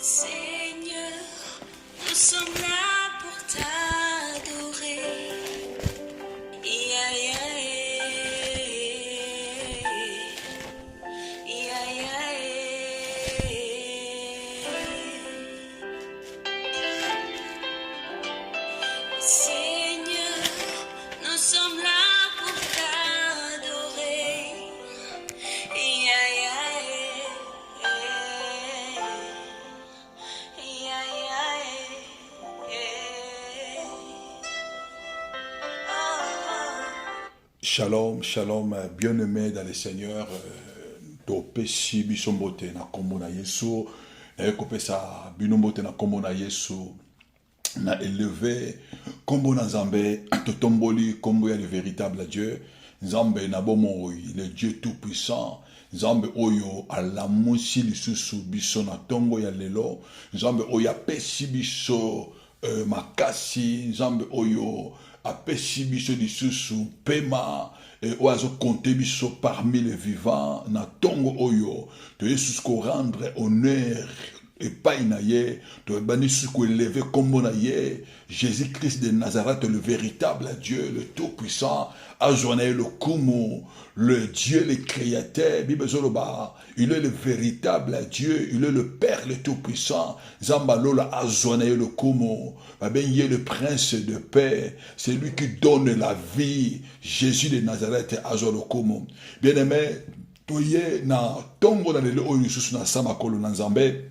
Seigneur, nous sommes là pour t'adorer. Yeah, yeah, yeah, yeah, yeah. Seigneur, nous sommes là pour t'adorer. Yeah, yeah, yeah, yeah, yeah. Oh, Shalom, shalom, bien-aimés dans le Seigneur, topesi biso mbote na kombo na Yesu, kopesa bino mbote na kombo na Yesu, na élevé kombo na Nzambe, totomboli kombo ya le véritable Dieu, Nzambe na bomo le Dieu tout-puissant, Nzambe oyo alamusi lisusu biso na tongo ya lelo, Nzambe oyo apesi biso makasi, Nzambe oyo apesi biso lisusu pema oyo azokonte biso parmi les vivants na tongo oyo toyesusu ko rendre honneur epai na ye toyebani susu koeleve kombo na ye Jésus-Christ de Nazareth, le véritable Dieu, le tout-puissant, azwa na ye le kumu, le Dieu, le créateur, Bible zoloba, il est le véritable Dieu, il est le Père, le tout-puissant, Zambalola azwa na ye le kumu, ben il est le prince de paix, c'est lui qui donne la vie, Jésus de Nazareth, azwa le kumu. Bien-aimé, toye na tongo na lelo oyo susu na samakolo na Nzambe,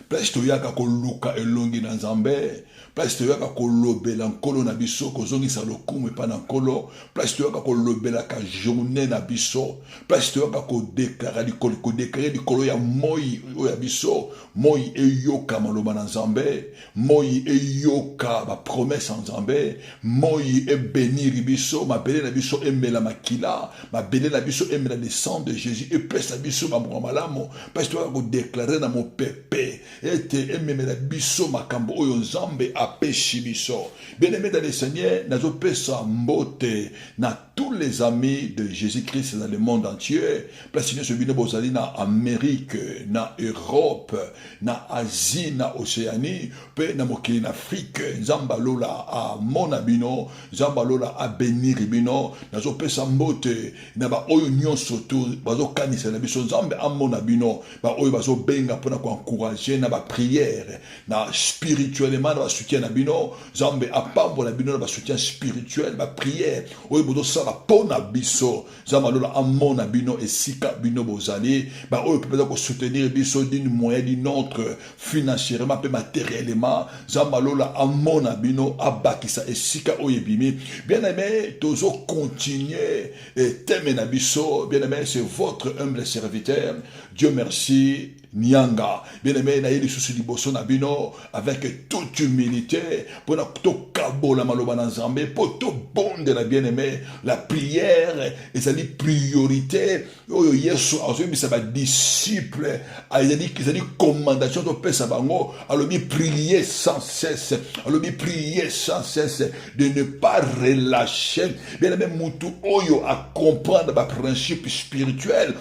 place toyaka koluka elongi na Nzambe, place toyaka kolobela nkolo na biso kozongisa lokumu epa na nkolo, place toyaka kolobela ka journée na biso, place toyaka kodeklara likolo ya moi oya biso, moi eyoka maloba na Nzambe, moi eyoka ba promesse en Nzambe, moi ebénir biso, mabele na biso emela makila, mabele na biso emela le sang de Jésus, epesa biso mamuka malamu, place toyaka kodéclarer na mopepe ete ememela biso makambo oyo Nzambe apesi biso. Bien-aimé dans le Seigneur, nazo pesa mbote na tous les amis de Jésus-Christ dans le monde entier. Place bino bino bozali na Amérique, na Europe, na Asie, na Océanie, pe na mokili na Afrique. Nzamba lola a mona bino, Nzamba lola a bénir bino. Nazo pesa mbote na ba oyo nyonso to bazo kanisa na biso Nzambe a mona bino, ba oyo bazo benga pona ko encourager na ba prière, na spirituellement na ba soutien na bino, Nzambe a pambo na bino na ba soutien spirituel, ba prière, oyo bozo sala pona biso, Nzambe lola a mona bino esika bino bozali, ba oyo peut ko soutenir biso d'une moyen d'une autre, financièrement pe matériellement, Nzambe lola a mona bino abakisa esika oyo bimi. Bien-aimé, tozo continuer et thème na biso, bien-aimé, c'est votre humble serviteur, Dieu merci, Nyanga. Bien-aimé, na yeli susu liboso na bino avec toute humilité pour na to kabola maloba na Nzambe pour to bonde la bien-aimé, la prière ezali priorité oyo Yesu azobisa ba disciple ezali commandation to pesa bango alobi prier sans cesse, alobi prier sans cesse, de ne pas relâcher. Bien-aimé, mutu oyo a comprendre ba principe spirituel,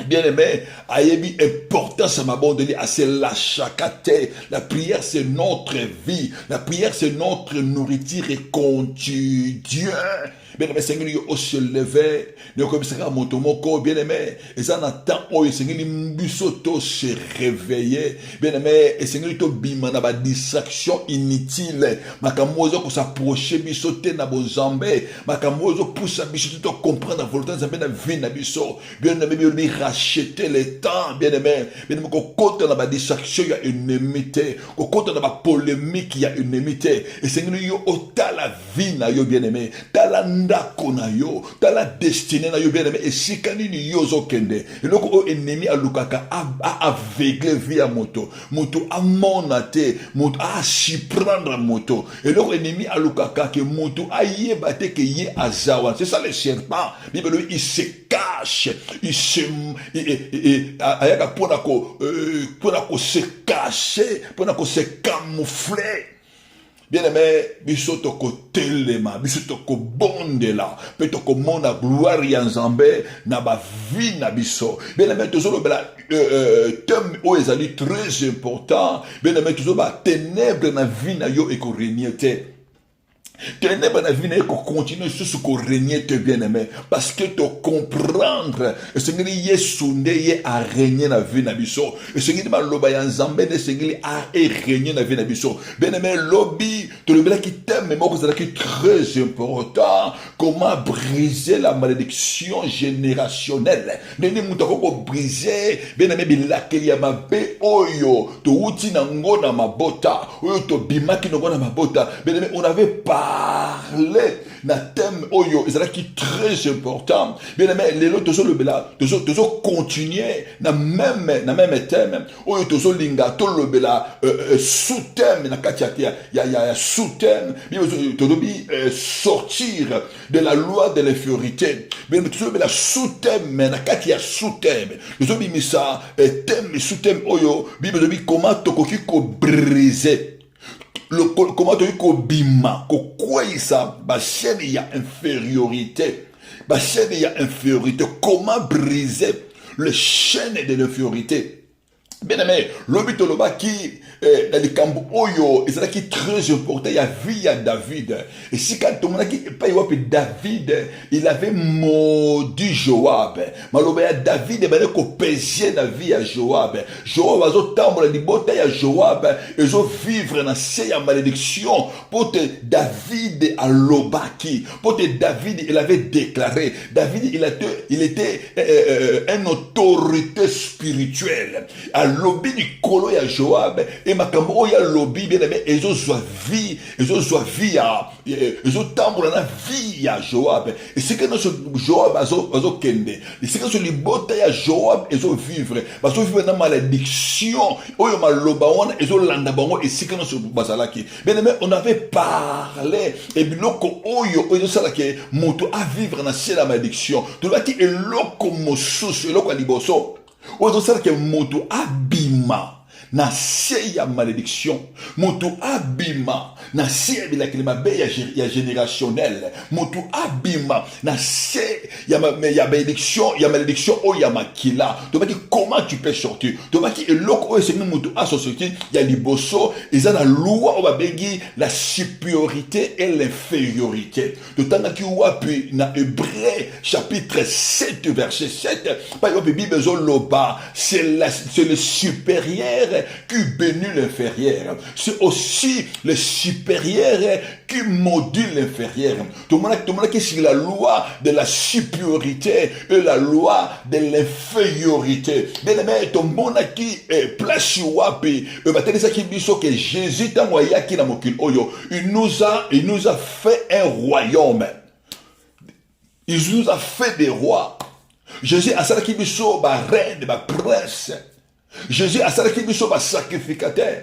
bien-aimé, ayebi importance ma bonne à se lâcher. La prière c'est notre vie, la prière c'est notre nourriture et quotidien. Bien-aimé, Seigneur, yo se lever, ne comme ça motomoko, bien-aimé, et ça n'attend oyo Seigneur mbiso to se réveiller, bien-aimé, et Seigneur to bima na ba distraction inutile, makamozo ko s'approcher biso te na bozambe, makamozo pousse biso to comprendre la volonté de Nzambe na vie na biso, bien-aimé, bi racheter le temps, bien-aimé, bien-aimé ko compte na ba distraction ya inimité, ko compte na ba polémique ya inimité, et Seigneur yo ota la vie na yo, bien-aimé, ta la ndako na yo, ta la destinée na yo, bien-aimé, et si kanini yo zo kende, et donc o ennemi a lukaka a aveugle via moto a monate, moto a surprendre moto, et donc ennemi a lukaka que moto a yebate que ye azawa, c'est ça le serpent, Bible il se cache, il se ayaka pona ko se cacher, pona ko se camoufler. Bien-aimé, biso toko telema, biso toko bondela, pe toko mona gloire ya Nzambe na ba vie na biso. Bien-aimé, tozolo bela thème o ezali très important. Bien-aimé, tozolo ba ténèbres na vie na yo eko régner te. Ténèbres na vie na eko continuer sur ce qu'on régner te bien-aimé, parce que te comprendre, et ce qui Yesu ndeye a régner na vie na biso, et ce qui maloba ya Nzambe ne ce qui a régner na vie na biso. Bien-aimé, lobby, te le bela qui t'aime, mais moi que c'est très important, comment briser la malédiction générationnelle. Nene mutako ko briser, bien-aimé bilakeli ya mabe oyo, to uti na ngona mabota, oyo to bimaki na ngona mabota. Bien-aimé, on avait parlé na thème oyo, et c'est qui très important. Bien-aimé, les lots tozo le bela, tozo continuer na même thème. Oyo tozo linga to le bela sous-thème na katia ya sous-thème. Bien tozo bi sortir de la loi de l'infériorité. Bien tozo bela sous-thème na katia sous-thème. Tozo bi misa thème sous-thème oyo, bi comment tokoki ko briser. Comment tu dis qu'on bima, qu'on quoi ça, bah chaîne il y a infériorité, bah chaîne il y a infériorité. Comment briser le chaîne de l'infériorité? Bien aimé, l'obitoloba qui dans les camps oyo, et c'est là qui est très important. Il y a vie à David. Et si quand on a qui pas David, il avait maudit Joab. Maloba David, ben ko peser la vie à Joab. Joab a zo tambola di bota ya Joab, et zo vivre dans ces malédiction. Pour te David à l'obaki, pour te David, il avait déclaré. David, il était une autorité spirituelle. À lobby du colo ya Joab et makambo ya lobby bien aimé ezo zwa vie ya ezo tambola na vie ya Joab et c'est que notre Joab azo kende et c'est que sur libota ya Joab ezo vivre na malédiction oyo maloba wana ezo landa bango et c'est que notre bazalaki bien aimé on avait parlé et biloko oyo ezo sala ke moto a vivre na la malédiction to laki eloko mosusu eloko liboso ozo sala ke moto abima na se ya malédiction, moto abima na se ya kilima ya générationnel, moto abima na se ya malédiction o ya makila. Tu vas dire comment tu peux sortir. Tu vas dire eloko o c'est moto a sorti ya liboso eza na loi o ba bengi la supériorité et l'infériorité. Tu tanga ki wapi na Hébreux chapitre 7 verset 7 pa yo Bible zo loba c'est le supérieur qui bénit l'inférieur. C'est aussi le supérieur qui maudit l'inférieur. Tout le monde qui est sur la loi de la supériorité et la loi de l'infériorité. Bien aimé, tout le monde qui est placé wapi, que Jésus il nous a fait un royaume. Il nous a fait des rois. Jésus a ça qui biso ba reine, ba prince. Jésus a ça qui biso ba sacrificateur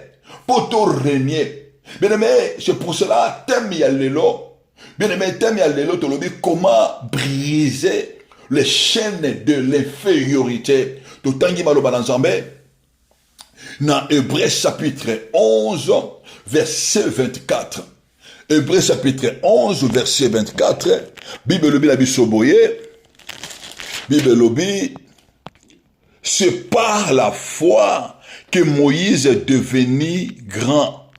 pour tout régner. Bien aimé, c'est pour cela thème ya lelo. Bien aimé, thème ya lelo to lobi comment briser les chaînes de l'infériorité. To tangi maloba na Nzambe. Dans Hébreux chapitre 11 verset 24. Hébreux chapitre 11 verset 24. Bible lobi la biso boye. Bible lobi, c'est par la foi que Moïse est devenu grand,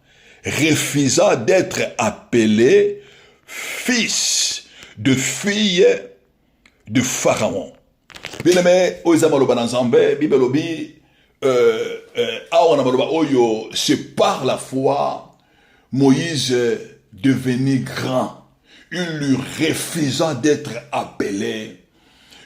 refusant d'être appelé fils de fille de Pharaon. Bien aimé, Bible lobi, c'est par la foi Moïse est devenu grand, il lui refusant d'être appelé.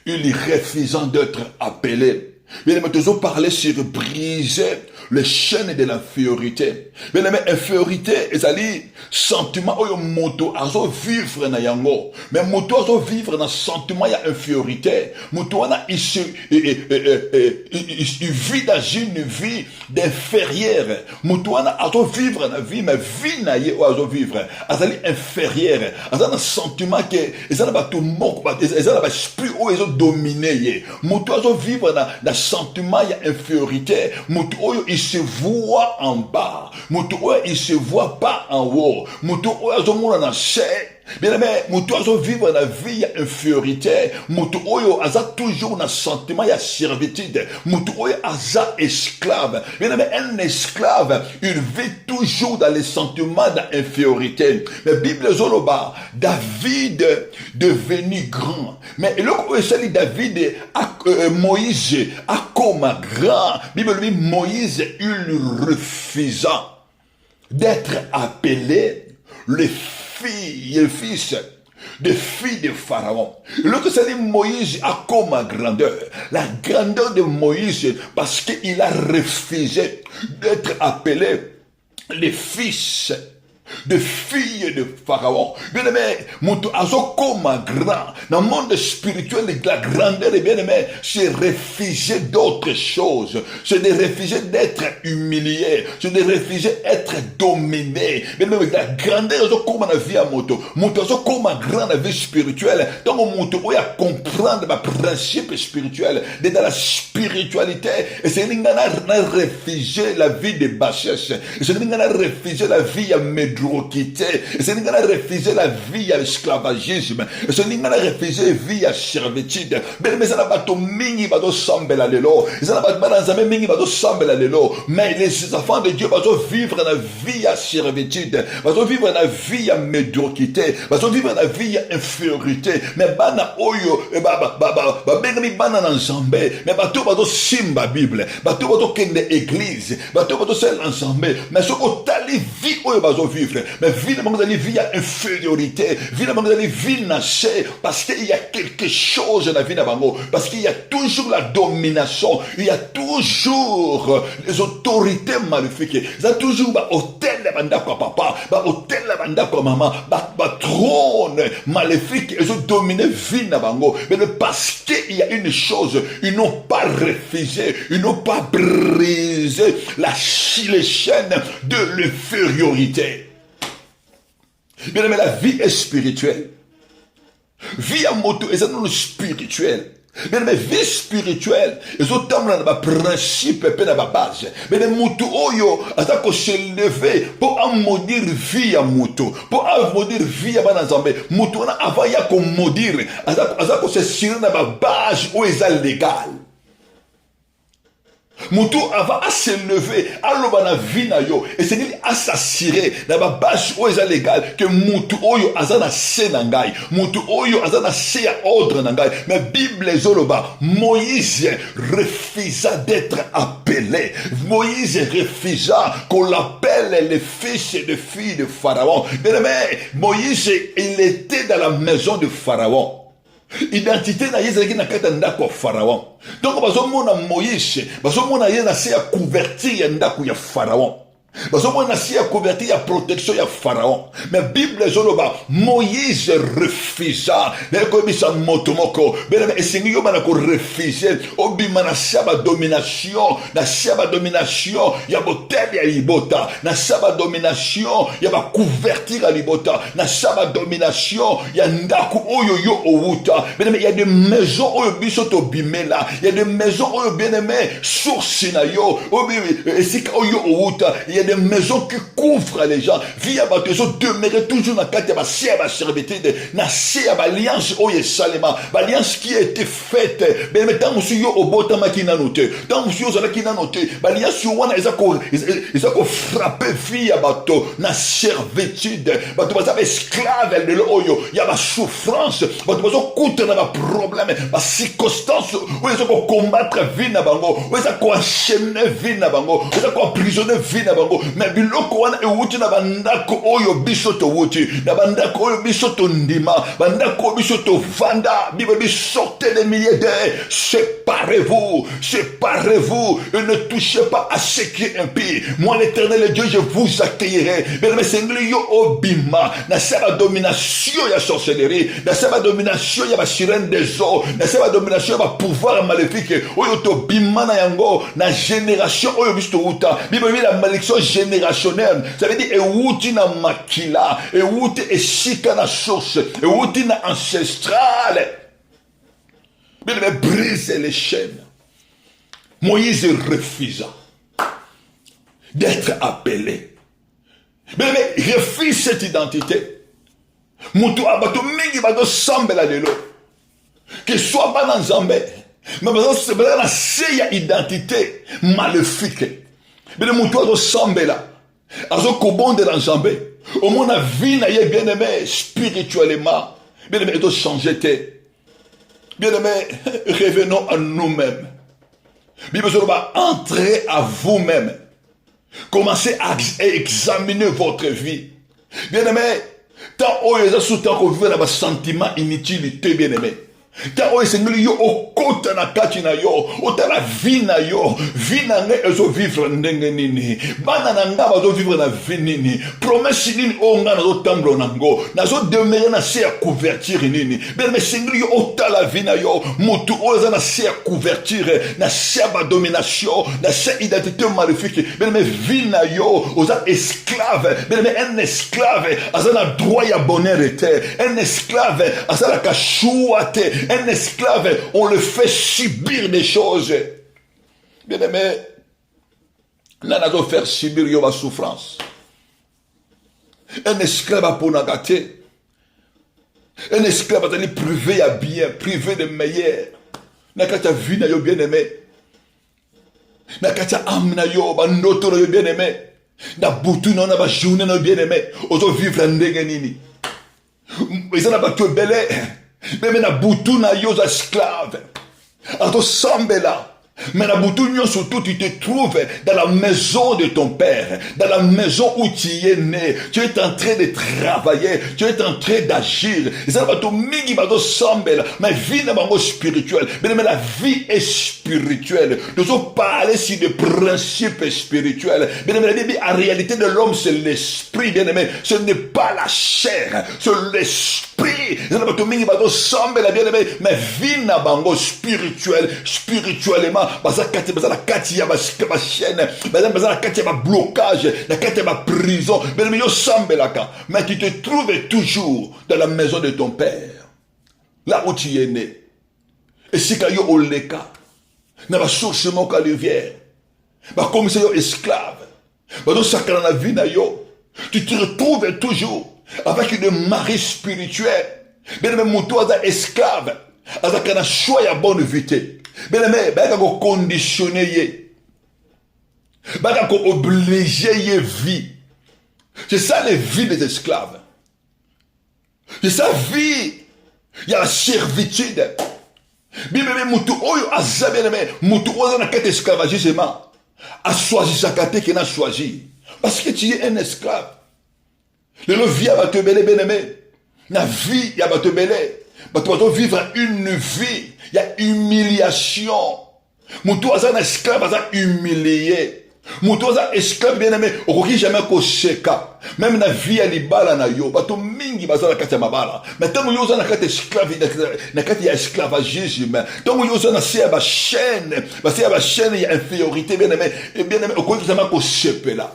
Il est refusant d'être appelé. Bien aimé, toujours parler sur briser les chaînes de l'infériorité. Bien aimé, infériorité, c'est-à-dire sentiment où moto azo vivre na yango. Mais moto azo vivre na sentiment ya infériorité. Moto ana il vit dans une vie d'inférieur. Moto ana azo vivre na vie, mais vie na ye azo vivre. Azali inférieur. Azana sentiment que ezana ba tout mok, ezana ba esprit où ils ont dominé ye. Moto azo vivre na sentiment ya infériorité. Moto oyo il se voit en bas. Mutu oyo, il se voit pas en haut. Mutu oyo, azomona na se. Bien aimé, mutu azo vivre la vie à infériorité. Mutu oyo, aza toujours na sentiment ya servitude. Mutu oyo, aza esclave. Bien aimé, un esclave, il vit toujours dans les sentiments d'infériorité. La Bible zoloba, David devenu grand. Mais le c'est David, Moïse, a comme grand. Bible dit, Moïse, il refusa d'être appelé le fils de fille de Pharaon. L'autre, c'est Moïse a comme grandeur. La grandeur de Moïse, parce qu'il a refusé d'être appelé le fils de fille de Pharaon. Bien aimé, mon azo comme grand. Dans le monde spirituel, la grandeur, bien aimé, c'est refuser d'autres choses. C'est de refuser d'être humilié. C'est de refuser d'être dominé. Bien aimé, la grandeur, azo comme la vie à moto. Mon azo comme grand la vie spirituelle. Donc, mon tour à comprendre ma principe spirituel. D'être dans la spiritualité. Et c'est une refuser la vie de bassesse. Et c'est une refuser la vie à médroquité. C'est une refuser la vie à l'esclavagisme. C'est une refuser la vie à servitude. Mais ça n'a pas tout mingi va do sambela lelo. Ça n'a pas dans mingi va do sambela lelo. Mais les enfants de Dieu vont vivre la vie à servitude. Vont vivre la vie à médiocrité. Vont vivre la vie à infériorité. Mais bana oyo bengi bana na nzambe. Mais bato va do simba Bible. Bato va do kende église. Bato va do sel nzambe. Mais ce ko tali vie oyo va vivre. Mais vie de manque vie à infériorité, vie de manque vie naché, parce qu'il y a quelque chose dans la vie d'Abango, parce qu'il y a toujours la domination, il y a toujours les autorités maléfiques, il y a toujours hôtel la banda quoi papa, hôtel la banda quoi maman, trône maléfique, ils ont dominé vie d'Abango, mais parce qu'il y a une chose, ils n'ont pas refusé, ils n'ont pas brisé les chaînes de l'infériorité. Bien aimé, la vie est spirituelle. Vie à moto, et c'est non spirituel. Bien aimé, vie spirituelle, et c'est autant dans le principe et dans la base. Bien aimé, moto oyo, à ko se lever pour maudire vie à moto, pour maudire vie à banazambe. Moto na avant ya ko maudire, à ko se tirer dans la base où est légal. Mutu avant à se lever, à l'obana vina yo, et c'est dit à s'assurer, dans la base où est légal, que Mutu oyo azana se nangai, Mutu oyo azana se à ordre nangai, mais Bible zoloba, Moïse refusa d'être appelé, Moïse refusa qu'on l'appelle le fils et de fille de Pharaon. Bien aimé, Moïse, il était dans la maison de Pharaon. Identité na yezaki na kata ndako Pharaon. Donc bazomona Moïse, bazomona yena se ya couverture ya ndako ya Pharaon. Bazomona se ya couverture ya protection ya Pharaon. Mais Bible zoloba Moïse refusa. Nako bisa motomoko. Bela esengi yo bana ko refuser. Obima na saba domination, na saba domination ya botel ya libota, na saba domination ya ba couverture ya libota, na saba domination ya ndako oyo yo outa. Bien il y a des maisons oyo biso to bimela, il y a des maisons oyo bien aimé source na yo, obi esika oyo outa. Il y a des maisons qui couvrent les gens. Via bateau demeurer toujours dans la ba servitude, na sia alliance oyo salema, alliance qui a été faite. Ben tant monsieur yo obota makina noté. Tant monsieur zo makina noté, alliance yo wana ezako frapper via bateau na servitude. Bateau baza esclave de l'oyo, ya ba souffrance, bateau bazo coûte na ba problème, ba circonstance oyo ezako combattre vie na bango, oyo ezako enchaîner vie na bango, oyo ezako emprisonner vie na bango. Mais biloko wana ewuti na bandako oyo biso to wuti, na bandako oyo biso to ndima, bandako oyo biso to vanda. Bible dit sortez des milliers d'heures, séparez-vous, séparez-vous, et ne touchez pas à ce qui est impie. Moi l'Éternel Dieu, je vous accueillerai. Mais sengli yo obima, na seba domination ya sorcellerie, na seba domination ya ba sirène des eaux, na seba domination ya ba pouvoir maléfique, oyo to bima na yango, na génération oyo biso to wuta. Bible dit la malédiction générationnelle, ça veut dire ewuti na makila, ewuti esika na source, ewuti na ancestrale. Bien brise les chaînes. Moïse refusa. d'être appelé. Mais refuse cette identité. Mutu abato mingi bato sambela lelo. Que soit pas dans Zambé. Mais c'est la seule identité maléfique. Mais mutu abato sambela. Azo kobonde dans Zambé. Au moins la vie n'a bien aimé spirituellement. Bien aimé, il doit changer. Bien aimé, revenons à nous-mêmes. Bien aimé, entrez à vous-même. Commencez à examiner votre vie. Bien aimé, tant que vous êtes sous tant que vous avez un sentiment inutilité, bien aimé. Tant que vous êtes au côté na kati na yo, au ta la vie na yo, vie na nge ezo vivre ndenge nini, bana na nga bazo vivre na vie nini, promesse nini o nga na zo tamblo nango, na zo demeurer na se ya couverture nini, bien mais sengli yo o ta la vie na yo, mutu o za na se ya couverture, na se ba domination, na se identité maléfique, bien mais vie na yo, oza esclave, bien mais un esclave, aza na droit ya bonheur était, un esclave, aza la kachouate. Un esclave, on le fait subir des choses. Bien aimé, on a faire subir la souffrance. Un esclave a pour nagater. Un esclave a privé à bien, privé de meilleur. Nakata vie na yo bien aimé. Nakata âme na yo, banoto na yo bien aimé. Na boutou na ba journée na bien aimé. Ozo vivre ndenge nini. Ils ont pas tout belé. Mais na butu na yo za esclave. Ato sambela. Mais la boutoune, surtout, tu te trouves dans la maison de ton père, dans la maison où tu es né. Tu es en train de travailler, tu es en train d'agir. Mais vie n'est pas spirituelle. Mais la vie est spirituelle. Nous allons parler sur des principes spirituels. Mais en réalité de l'homme, c'est l'esprit, bien aimé. Ce n'est pas la chair, c'est l'esprit. Mais vie n'a pas spirituelle, spirituellement. La kati ya ba chaîne, la kati ya ba blocage, la kati ya ba prison. Mais tu te trouves toujours dans la maison de ton père, là où tu es né. Et si tu yo oleka, na ba source moka rivière, ba comme c'est yo esclave, ba do sakana na vie na yo, tu te retrouves toujours avec une mari spirituelle. Ben même muto aza esclave, aza kana choix ya bonne vie. Bien aimé, ben ko conditionner ye, ben ko obliger ye vie. C'est ça la vie des esclaves. C'est ça vie. Il y a la servitude. Bien aimé, mutu oyo aza bien aimé, mutu oyo na kate esclavagisme, a choisi sa kate qui n'a choisi. Parce que tu es un esclave. Le vie va te belé bien aimé. La vie va te belé. Tu vas vivre une vie. Il y a humiliation. Moutou aza un esclave aza humilié. Moutou aza esclave bien aimé. Okoki jamais ko sheka. Même na vie ya libala na yo. Bato mingi baza na kati ya mabala. Mais tant yo aza na kati esclave, na kati ya esclavagisme. Tant yo aza na se ya ba chaîne. Ba se ya ba chaîne ya infériorité bien aimé. Et bien aimé okoki jamais ko shepela.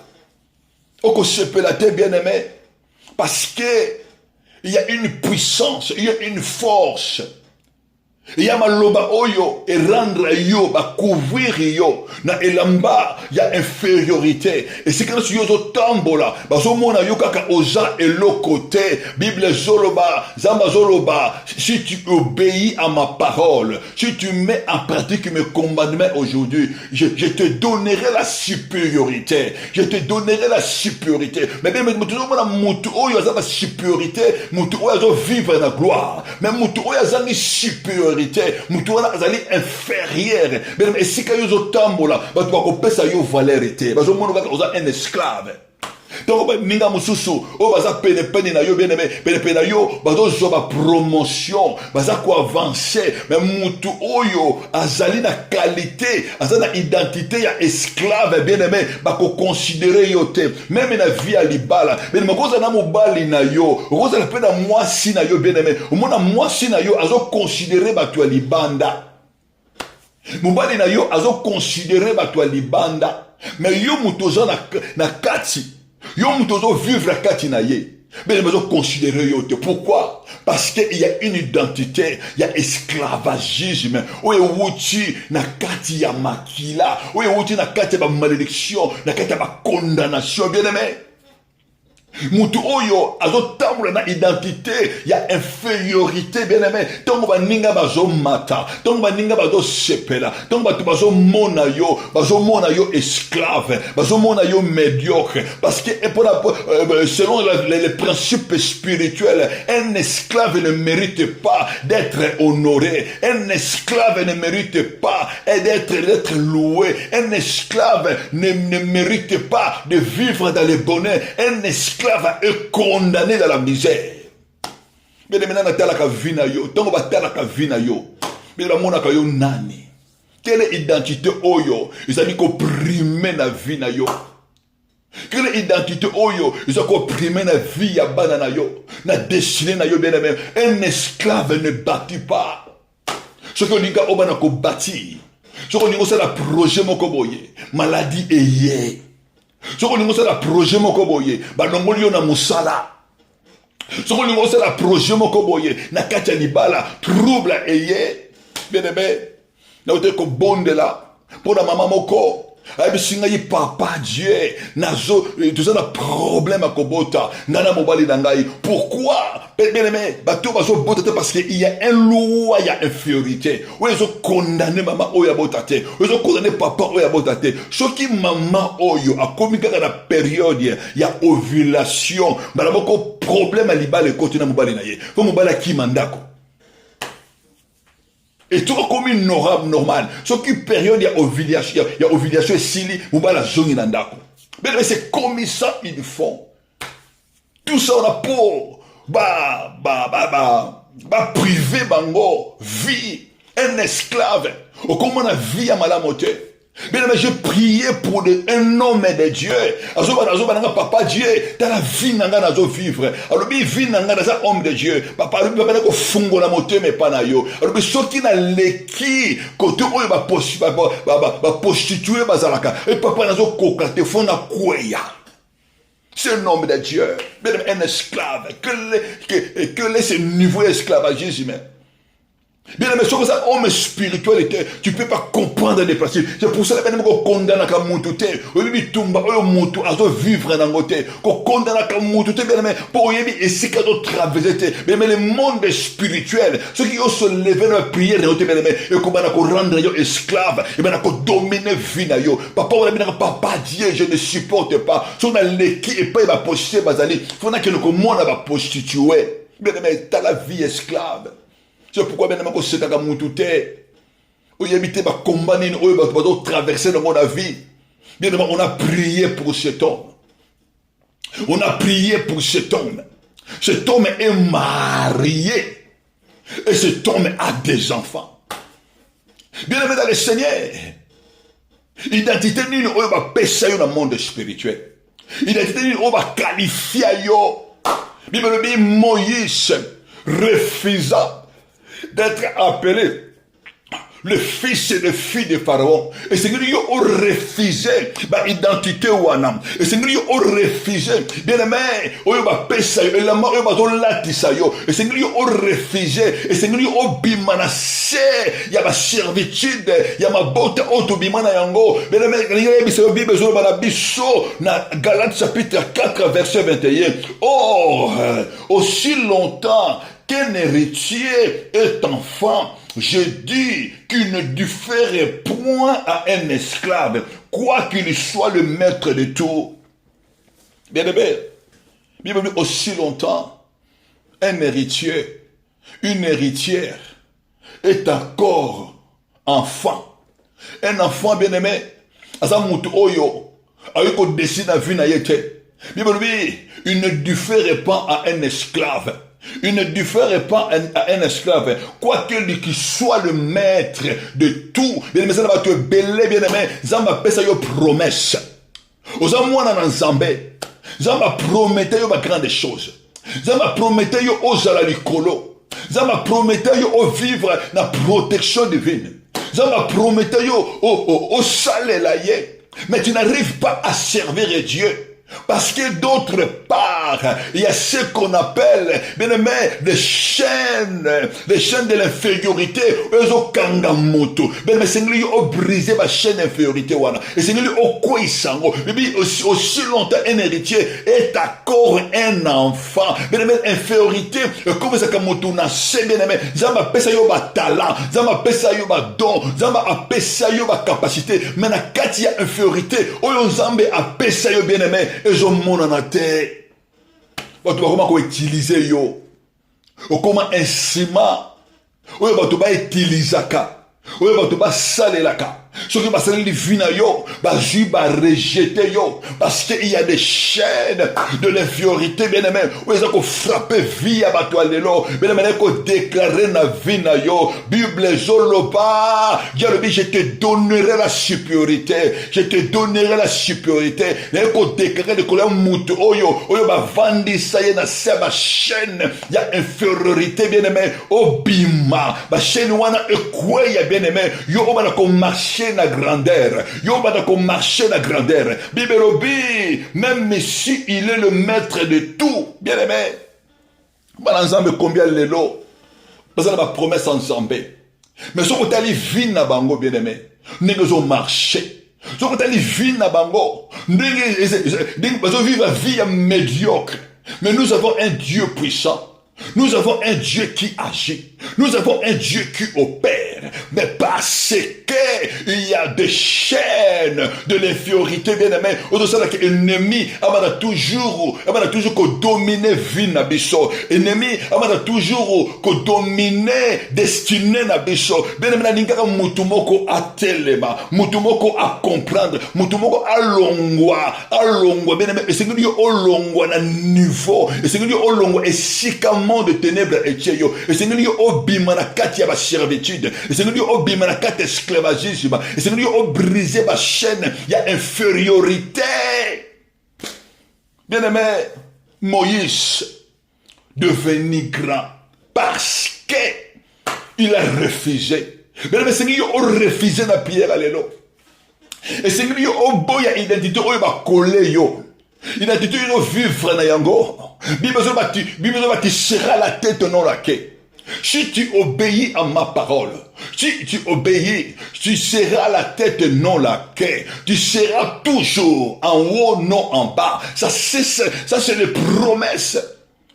Oko shepela te bien aimé. Parce que il y a une puissance, il y a une force. Il y a maloba oyo et rendre yo, ba couvrir yo na elamba, il y a infériorité. Et c'est quand tu yo tambola, ba so mona yo kaka oza et l'autre côté, Bible zoloba, zamba zoloba, si tu obéis à ma parole, si tu mets en pratique mes commandements aujourd'hui, je te donnerai la supériorité. Je te donnerai la supériorité. Mais bien, mutu oyo aza la supériorité, mutu oyo azo vivre na gloire. Mais mutu oyo aza ni supériorité. Mutuana azali inférieur. Mais si kayo zo tambola, ba tu ko pesa yo valeur été. Ba zo mono ka oza un esclave. Donc minga mususu, o baza pene na yo bien aimé, pene na yo, ba zo zo ba promotion, baza ko avancer. Mais mutu oyo azali na qualité, azali na identité ya esclave bien aimé, ba ko considérer yo te. Même na vie à libala, mais makoza na mobali na yo, okoza na pena mwasi na yo bien aimé. O mona mwasi na yo azo considérer ba tu libanda. Mobali na yo azo considérer ba tu libanda. Mais yo mutoza na kati. Yo mutozo vivre kati na ye. Mais ils ont considéré. Pourquoi? Parce qu'il y a une identité, il y a esclavagisme. Oui, outi na kati ya makila. Oui, outi na kati ya malédiction, na kati ya condamnation. Bien aimé. Mutu oyo azotambola na identité ya infériorité bien aimé tongo baninga bazo mata tongo baninga bazo sepela tongo batu bazo mona yo esclave bazo mona yo médiocre parce que selon les principes spirituels un esclave ne mérite pas d'être honoré, un esclave ne mérite pas d'être loué, un esclave ne mérite pas de vivre dans le bonheur, un esclave est condamné dans la misère. Mais maintenant, natalaka vina yo, tongo batalaka vina yo. Mais la monaka yo nani. Quelle est l'identité oyo? Ils ont dit qu'opprimer na vina yo. Quelle est l'identité oyo? Ils ont qu'opprimer na vie ya banana yo. Na destiné na yo bien aimé. Un esclave ne bâtit pas. Ce qu'on dit obana ko bâti. Ce qu'on dit c'est la projet moko boye. Maladie eye. Ce qu'on dit c'est la projet moko boye. Ba nongoli yo na musala. Ce qu'on dit c'est la projet moko boye. Na katia libala trouble eye. Bien aimé. Na ote ko bonde là. Pour la maman moko. Abisinga yi papa Dieu nazo tout ça na problème à kobota ngana mobali dangai. Pourquoi? Bien aimé, bato bazo bota parce qu'il y a un loi, il y a infériorité. Ou ils ont condamné maman oya botate. Ils ont condamné papa oya botate. Ce qui maman oyo a commis dans la période il y a ovulation. Bala boko problème à libale côté na mobali na ye. Faut mobali ki mandako. Et tout comme une normal. Ce qui période il y a ovulation et sili, ou la zone inandako. Mais c'est comme ça ils font. Tout ça on a pour privé bango vie un esclave. Ou comme on a vie à malamote. Mais j'ai prié pour un homme de Dieu. Papa Dieu, dans la vie nanga nazo vivre. Alors bi vie nanga dans homme de Dieu. Papa lui papa ko fungo la moto mais pas na yo. Alors bi soki na leki côté oyo ba prostituer bazalaka. Et papa nazo kokate fona kweya. C'est un homme de Dieu. Mais un esclave. Que ce niveau esclavagisme. Bien aimé, c'est comme ça, homme spirituel, tu ne peux pas comprendre les principes. C'est pour ça que nous condamnons à Moutouté. Oui, Tumba, Moutou, à vivre dans le côté. Qu'on condamne à Moutouté, bien aimé, pour y aller, et c'est qu'à traverser. Bien aimé, le monde spirituel, ceux qui ont se levé dans la prière, bien aimé, et qu'on va rendre esclave, et bien qu'on domine vie. Papa, on a bien papa Dieu, je ne supporte pas. Si on a l'équipe et pas, il va poster, Bazali. Il faut que le monde va prostituer. Bien aimé, t'as la vie esclave. C'est pourquoi bien aimé, c'est à Moutouté. Où il habite, va combattre, va traverser dans mon vie. Bien aimé, on a prié pour cet homme. On a prié pour cet homme. Cet homme est marié. Et cet homme a des enfants. Bien aimé dans le Seigneur. Identité nul, on va pêcher dans le monde spirituel. Identité nul, on va qualifier. Bible dit Moïse refusa d'être appelé le fils et le fille de Pharaon. Et c'est que lui ont refusé l'identité ouanam. Et c'est que lui ont refusé. Bien aimé, on va pêcher, et la mort va latissa yo. Et c'est que lui ont refusé. Et c'est que lui ont bimanacé. Il y a ma servitude, il y a ma beauté auto bimana yango. Bien aimé, il y a la Bible, na Galates chapitre 4, verset 21. Or, aussi longtemps qu'un héritier est enfant, je dis qu'il ne diffère point à un esclave, quoi qu'il soit le maître de tout. Bien aimé, Bible dit aussi longtemps, un héritier, une héritière est encore enfant. Un enfant bien aimé, azamutu oyo, ayoko décide à vie na yete. Bible dit, il ne diffère pas à un esclave. Il ne diffère pas à un esclave, quoi qu'il soit le maître de tout. Bien aimé, ça va te belé, bien aimé. Zamba pesa yo promesse. Oza mwana na Nzambe. Zamba promette yo ba grande chose. Zamba promette yo ozala likolo. Zamba promette yo o vivre na protection divine. Zamba promette yo o salela ye. Mais tu n'arrives pas à servir Dieu. Parce que d'autre part, il y a ce qu'on appelle, bien aimé, des chaînes de l'infériorité. Ils ont kangamoto. Bien aimé, c'est lui qui a brisé ma chaîne d'infériorité. Et c'est lui qui a quoi il s'en va. Et puis, aussi longtemps, un héritier est encore un enfant. Bien aimé, infériorité, comme ça, kamoto, na c'est bien aimé. Zama pesa yo ba talent. Zama pesa yo ba don. Zama pesa yo ba capacité. Mais na kati ya infériorité, oyo zambe a pesa yo bien aimé. Et je m'en en terre. Comment utiliser yo? Comment instrument? Tu vas utiliser ka. Tu vas saler la ka. Ce qui va saler les vina yo, tu vas rejeter yo. Parce qu'il y a des chaînes de l'infériorité, bien aimé. Où ils ont frappé vie à bateau à l'élo. Bien aimé, ils ont déclaré na vina yo. Bible zoloba. Dieu le dit, je te donnerai la supériorité. Je te donnerai la supériorité. Ils ont déclaré de couleur moutou. Oyo ba vandi ça y est na c'est ma chaîne. Il y a infériorité, bien aimé. Obima. Ba chaîne wana ekwe ya bien aimé. Yo ba ko marcher na grandeur. Yo bada ko marcher na grandeur. Bibelobi, même si il est le maître de tout, bien aimé. Ensemble combien les lots. Parce que la promesse ensemble. Mais ce que tu as vu na bango, bien aimé, n'est-ce pas marché. Ce que tu as vu na bango, n'est-ce pas vivre la vie médiocre. Mais nous avons un Dieu puissant. Nous avons un Dieu qui agit. Nous avons un Dieu qui opère. Mais parce que il y a des chaînes de l'infériorité, bien aimé. Au-dessus de l'ennemi, il a toujours dominé vie na biso. Ennemi, il a toujours dominer destiné na biso. Bien aimé, n'ingaka mutumoko a telema, mutumoko a comprendre, mutumoko a longwa. Bien aimé, et c'est que yo longwa na niveau. Et c'est que yo longwa et sikamo de ténèbres et tieyo. Et c'est nous obima na kati ya ba servitude. Et c'est nous obima na kati esclavagisme. Et c'est nous obrisé ba chaîne ya infériorité. Bien aimé, Moïse devenu grand parce que il a refusé. Bien aimé, c'est nous refusé na prière à l'élo. Et c'est nous oboya identité oyo ba collé yo. Identité yo vivre na yango. Bible tu seras la tête non la quai. Si tu obéis à ma parole, si tu obéis, tu seras la tête non la quai. Tu seras toujours en haut, non en bas. Ça c'est les promesses.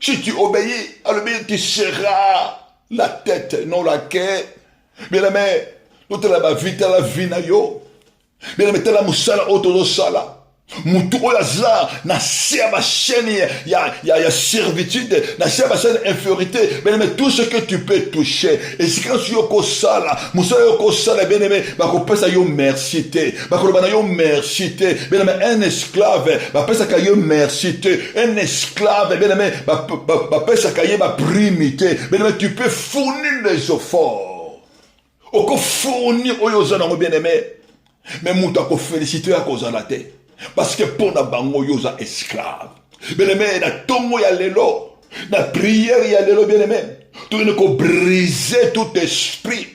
Si tu obéis, alors bien tu seras la tête non la quai. Bien aimé, nous te la vite la vie na yo. Bien aimé, te la musala autour sala. Mutu oyaza na sia ba chaîne ya servitude na sia ba chaîne infériorité mais tout ce que tu peux toucher et si quand tu yoko sala musala yoko sala bien aimé ba ko pesa yo merci te ba ko bana yo merci te bien aimé un esclave ba pesa ka yo merci te un esclave bien aimé ba pesa ka yo ba primité bien aimé tu peux fournir les efforts oko fournir oyoza na bien aimé mais mutu ko féliciter à cause de la tête. Parce que pour la bango yosa esclave. Bien aimé, na tongo ya lelo, na prière ya lelo bien aimé. Tu ne peux briser tout esprit,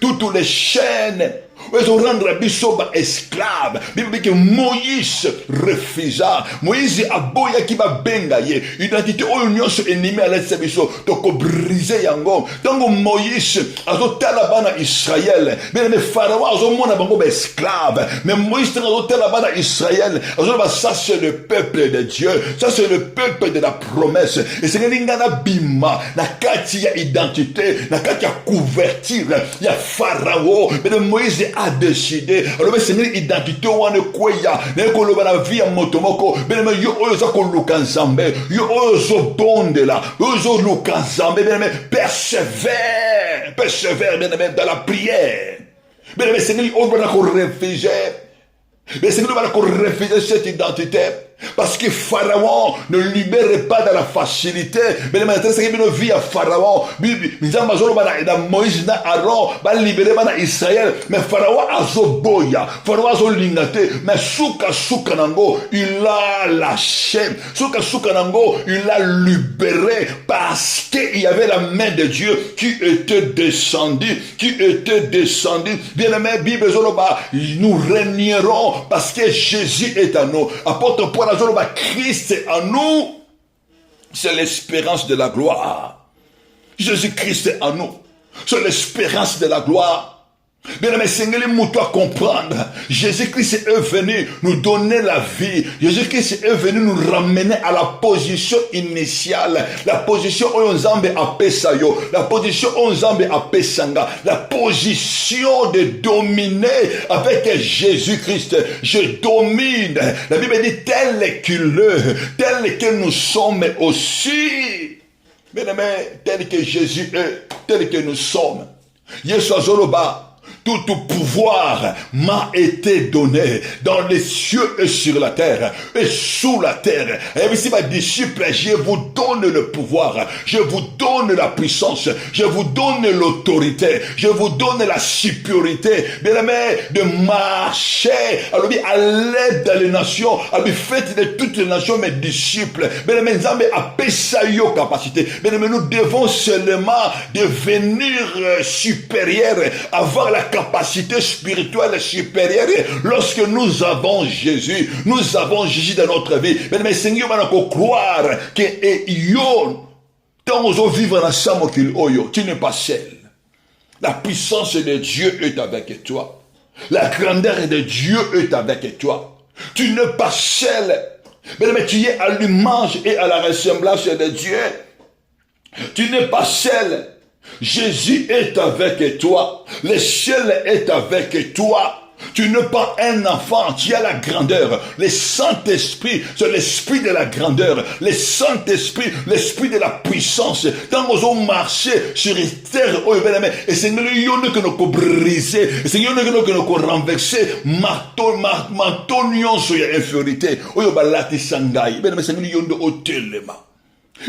toutes les chaînes. Ils ont rendu Bisoba esclave. Bible que Moïse refusa. Moïse a boya qui va bengaye. Identité au union sur ennemi à l'aide de donc briser yango. Donc Moïse a la bana Israël. Mais le pharaon a mon bango esclave. Mais Moïse a la bana Israël. Ça c'est le peuple de Dieu. Ça c'est le peuple de la promesse. Et c'est que l'ingana bima. Na katia identité. Na katia couverture. Il y a pharaon. Mais Moïse a décidé alors c'est une identité wana kweya na ko loba na vie motomoko bene yo oyo za ko lukanzambe yo oyo zo bondela yo zo lukanzambe bene persévère bene dans la prière bene c'est une on va ko réfugier mais c'est nous va ko refuser cette identité. Parce que Pharaon ne libère pas dans la facilité. Mais le matin, c'est que nous vivons à Pharaon. Moïse na Aaron va libérer Israël. Mais Pharaon a zoboya. Pharaon a zolingate. Mais Souka nango, il a lâché. Souka nango, il a libéré. Parce qu'il y avait la main de Dieu qui était descendue. Bien aimé, Bible Zoloba, nous régnerons parce que Jésus est à nous. Apôtre Paul Christ en nous, c'est l'espérance de la gloire. Jésus-Christ en nous, c'est l'espérance de la gloire. Bien aimé, Seigneur, nous doit comprendre. Jésus-Christ est venu nous donner la vie. Jésus-Christ est venu nous ramener à la position initiale. La position où on zambe a pesayo. La position où on zambe a pesanga. La position de dominer avec Jésus-Christ. Je domine. La Bible dit tel qu'il est, tel que nous sommes aussi. Bien aimé, tel que Jésus est, tel que nous sommes. Yesu azoloba. Tout pouvoir m'a été donné dans les cieux et sur la terre et sous la terre. Et ici, mes disciples, je vous donne le pouvoir, je vous donne la puissance, je vous donne l'autorité, je vous donne la supériorité, bien aimé, de marcher à l'aide des nations, faites de toutes les nations mes disciples. Bien aimé, nous avons capacité. Bien aimé, nous devons seulement devenir supérieurs, avoir la capacité spirituelle supérieure. Lorsque nous avons Jésus dans notre vie. Mais Seigneur, on va croire que tu n'es pas seul. La puissance de Dieu est avec toi. La grandeur de Dieu est avec toi. Tu n'es pas seul. Mais tu es à l'image et à la ressemblance de Dieu. Tu n'es pas seul. Jésus est avec toi. Le ciel est avec toi. Tu n'es pas un enfant, tu as la grandeur. Le Saint-Esprit, c'est l'esprit de la grandeur. Le Saint-Esprit, l'esprit de la puissance. Quand nous avons marché sur les terres, et c'est nous que nous avons brisé, c'est nous que nous avons renversé, matonion sur l'infériorité.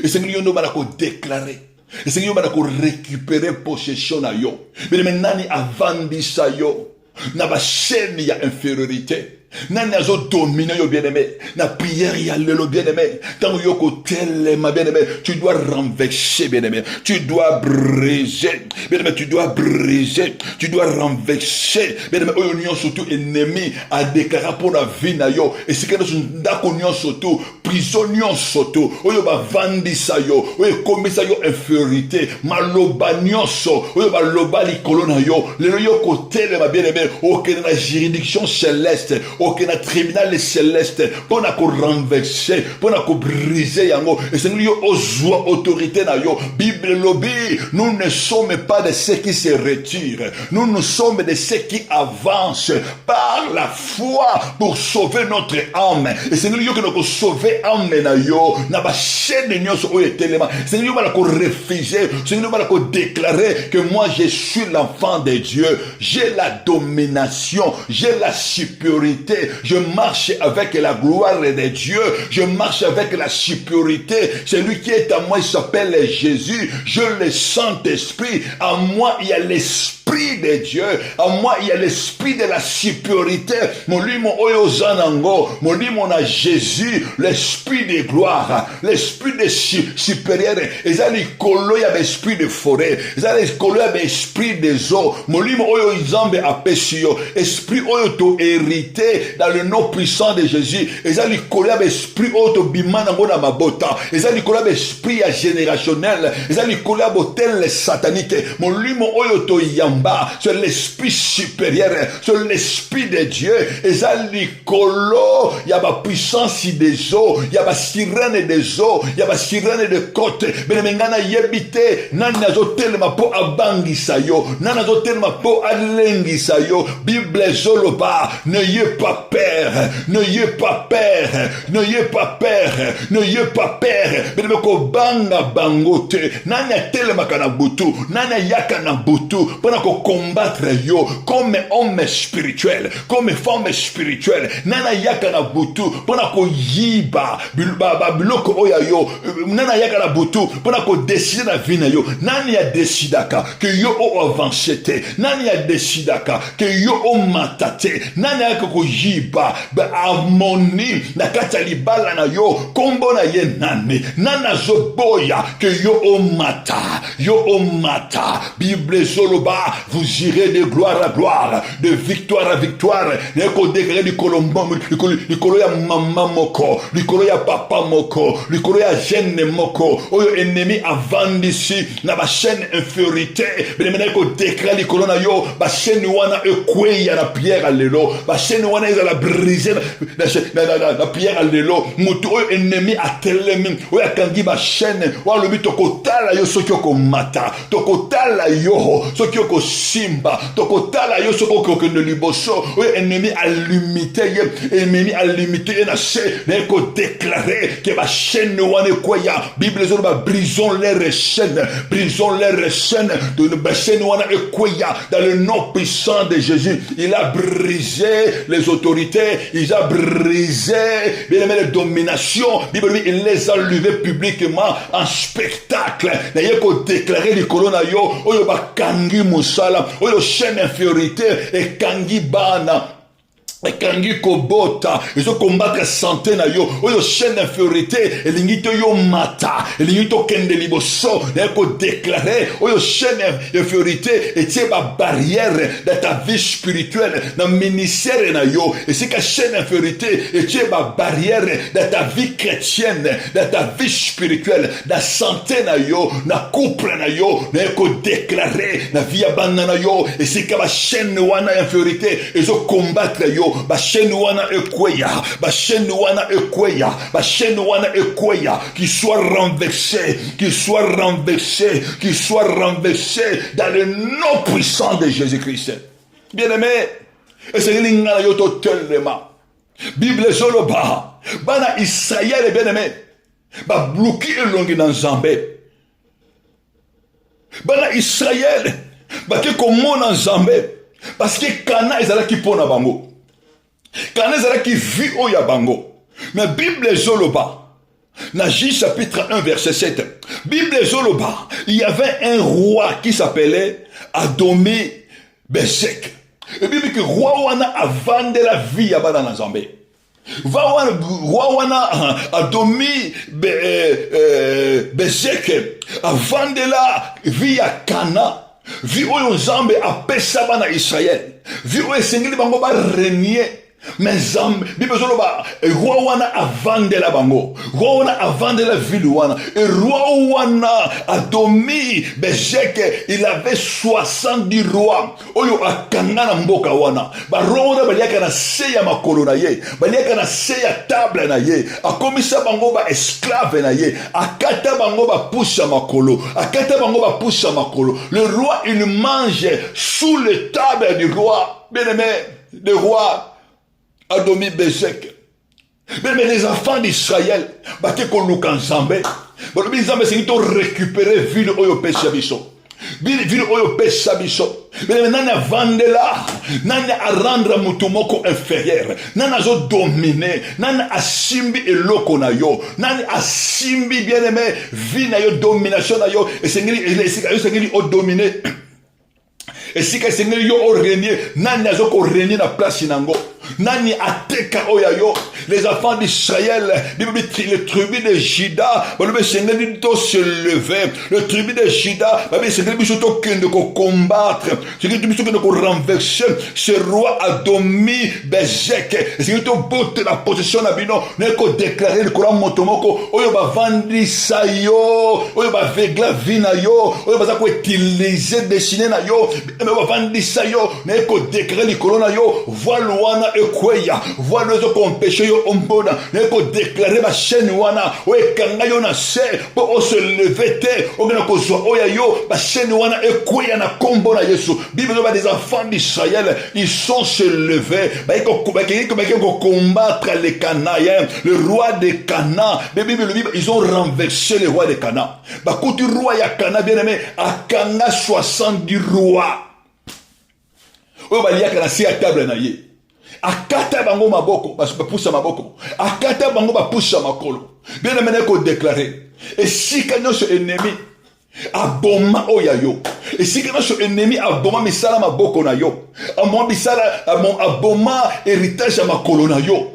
Et c'est nous que nous avons déclaré. Et Seigneur, nous récupérer possession na yo. Mais nani avandisa yo. Na ba chaîne ya infériorité. Nani azo dominer yo bien-aimé. Na prière ya lelo bien-aimé. Tant yo kotel ma bien-aimé, tu dois renverser bien-aimé. Tu dois briser. Bien-aimé, tu dois briser. Tu dois renverser. Bien-aimé, oyo surtout ennemi a déclaré pour la vie na yo. Et c'est que nous ndako surtout prisonnier surtout. Oyo ba vandisa yo. Oyo komisa yo infériorité. Maloba nyonso. Oyo ba loba likolo na yo. Lelo yo kotel ma bien-aimé. Aucune la juridiction céleste. Aucun tribunal céleste pour nous renverser, pour nous briser yango. Et c'est nous osoi autorité na yo. Bible lobby, nous ne sommes pas de ceux qui se retirent. Nous sommes de ceux qui avancent par la foi pour sauver notre âme. Et c'est nous qui nous sauver âme na yo. Na ba chaîne de nyonso o etelema. C'est nous qui nous refuser, c'est nous qui nous déclarer que moi je suis l'enfant de Dieu. J'ai la domination, j'ai la supériorité. Je marche avec la gloire de Dieu. Je marche avec la supériorité. Celui qui est à moi, il s'appelle Jésus. Je le Saint-Esprit. À moi, il y a l'Esprit de Dieu. À moi, il y a l'Esprit de la supériorité. Mon lui, mon oyozanango. Mon lui, mon a Jésus. L'Esprit de gloire. L'Esprit de supérieur. Et ça, il y a l'Esprit de forêt. Et ça, il y a l'Esprit des eaux. Mon lui, mon oyozambe a pesio. Esprit oyoto hérité. Dans le nom puissant de Jésus, et ça lui colle à l'esprit auto bimana ngona mabota, et ça lui colle à l'esprit générationnel, et ça lui colle à l'hôtel satanique. Mon lui mon oyoto yamba, c'est l'esprit supérieur, c'est l'esprit de Dieu, et ça lui colle, il y a ma puissance des eaux, il y a ma sirène des eaux, il y a ma sirène de côte, benemengana yebite, nana zotel ma po abangi sayo, nana zotel ma po alengi sayo, Bible zoloba, n'ayez pas peur, n'ayez pas peur, n'ayez pas peur, n'ayez pas peur. Mais ko banga bangote, nanya telema kana butu, nanya yaka na butu, pour ko combattre yo comme homme spirituel, comme femme spirituelle, nana yaka na butu, pour ko yiba, biloko oya yo, nana yaka na butu, pour ko décider na vie na yo, nanya décidaka que yo o avancete, nanya décidaka que yo o matate, nanya ko yiba ba harmonie na kati ya libala na yo kombo na ye nana zoboya ke yo o mata Bible zoloba vous irez de gloire à gloire, de victoire à victoire. Neko déclaré du colombo, du kolo ya maman moko, du kolo ya papa moko, du kolo ya jeune moko. Oyo ennemi avant d'ici, na ba chaîne infériorité. Bénémoine ko déclaré du kolo na yo, ba chaîne wana ekwe ya na pierre alelo, ba chaîne wana ezala briser na pierre alelo. Mutu oyo ennemi a telemi, oyo akangi ba chaîne, wa lobi tokotala yo soki okomata, tokotala yo soki okosimba, tokotala yo soki okokende liboso. Oyo ennemi a limité ye, ennemi a limité ye na se, mais ko déclarer que ba chaîne wana ekweya. Bible zo ba brisons les chaînes, brisons les chaînes de ba chaîne wana ekweya. Dans le nom puissant de Jésus, il a brisé les autorités, il a brisé bien aimé les dominations. Bible dit il les a levés publiquement en spectacle. N'ayez qu'à déclarer les colonnes yo, oyo ba kangi musala, oyo chaîne infériorité et kangi bana. Ekangi kobota, ils ont combattre santé na yo, oyo chaîne d'infériorité, elingito yo mata, elingito kende liboso, n'ayeko déclarer, oyo chaîne d'infériorité, et tiens ba barrière dans ta vie spirituelle, dans le ministère na yo, et c'est que chaîne d'infériorité, et tiens ba barrière dans ta vie chrétienne, dans ta vie spirituelle, dans santé na yo, na couple na yo, n'ayeko déclarer, na vie abandon na yo, et c'est que ba chaîne wana infériorité, ils ont combattre yo, ba chaîne wana ekweya, ba chaîne wana ekweya, ba chaîne wana ekweya, qui soit renversé, qui soit renversé, qui soit renversé dans le nom puissant de Jésus-Christ. Bien-aimé, et c'est l'ingana yoto tellement. Bible zoloba, bana Israël bien-aimé, ba bloqué elongi dans Zambé. Bana Israël, ba ke komo dans Zambé, parce que Kana ezala ki pona bango. Kana ezala ki vi oya bango. Mais Bible zoloba, Nagis chapitre 1 verset 7. Bible zoloba, il y avait un roi qui s'appelait Adomi Bezek. Et Bible que roi wana avant de la vie à na Zambé. Roi wana Adomi Bezek avant de la vie à Kana. Vi oyo Nzambe apesa bana Israël. Vi oyo sengeli bango ba régner. Mais Nzambe, Bible zoloba, roi wana avant de la bango. Roi wana avant de la ville wana. Et roi wana Adomi Bezek, il avait 70 rois. Oyo akanga na mboka wana. Ba roi wana baliaka na se ya makolo na ye. Baliaka na se ya table na ye. Akomisa bango ba esclave na ye. Akata bango ba pusha makolo. Akata bango ba pusha makolo. Le roi il mange sous le table du roi. Bien aimé, le roi Adomi Bezek. Mais les enfants d'Israël, batte ko lukan Nzambe. Bon, les Nzambe c'est qu'ils ont récupéré ville oyo pesa biso. Ville oyo pesa biso. Mais nana vandela, nana a rendre mutumoko inférieur, nana zo dominer, nana asimbi eloko na yo, nana asimbi bien aimé, vie na yo domination na yo, et sengeli o dominer. Et si quelqu'un yo au régner, nani azo ko régner na place nango. Nani ateka oyayo, les enfants d'Israël, les tribus de Juda, le Seigneur doit se lever, le tribu de Juda, le Seigneur doit combattre, le Seigneur doit renverser ce roi Adomi Bezek, le Seigneur doit porter la possession d'Abino, ne ko déclarer le Coran Motomoko, oyo ba vandi sayo, oyo ba vegla vina yo, oyo ba ko utiliser dessiner na yo, ba vandi sayo, ne ko déclarer le Coran na yo, voilà ekweya voilà zo kompeshe yo ombona neko déclarer ma chaîne wana o ekanga yo na se po o se lever te o gena ko zo oya yo ba chaîne wana ekweya na kombo na Yesu. Bible ba des enfants d'Israël ils sont se lever ba ko combattre les Cananéens, le roi de Cana. Bible ils ont renversé le roi de Cana. Ba kuti roi ya Cana bien aimé akanga 70 rois. O ba liya kana si à table na ye. Akata bango maboko, parce que poussa maboko. Akata bango ba poussa makolo. Bien aimé ko déclarer. Et si quand notre ennemi aboma oyayo. Et si quand notre ennemi aboma misala maboko na yo. Amon bisala aboma héritage makolo na yo.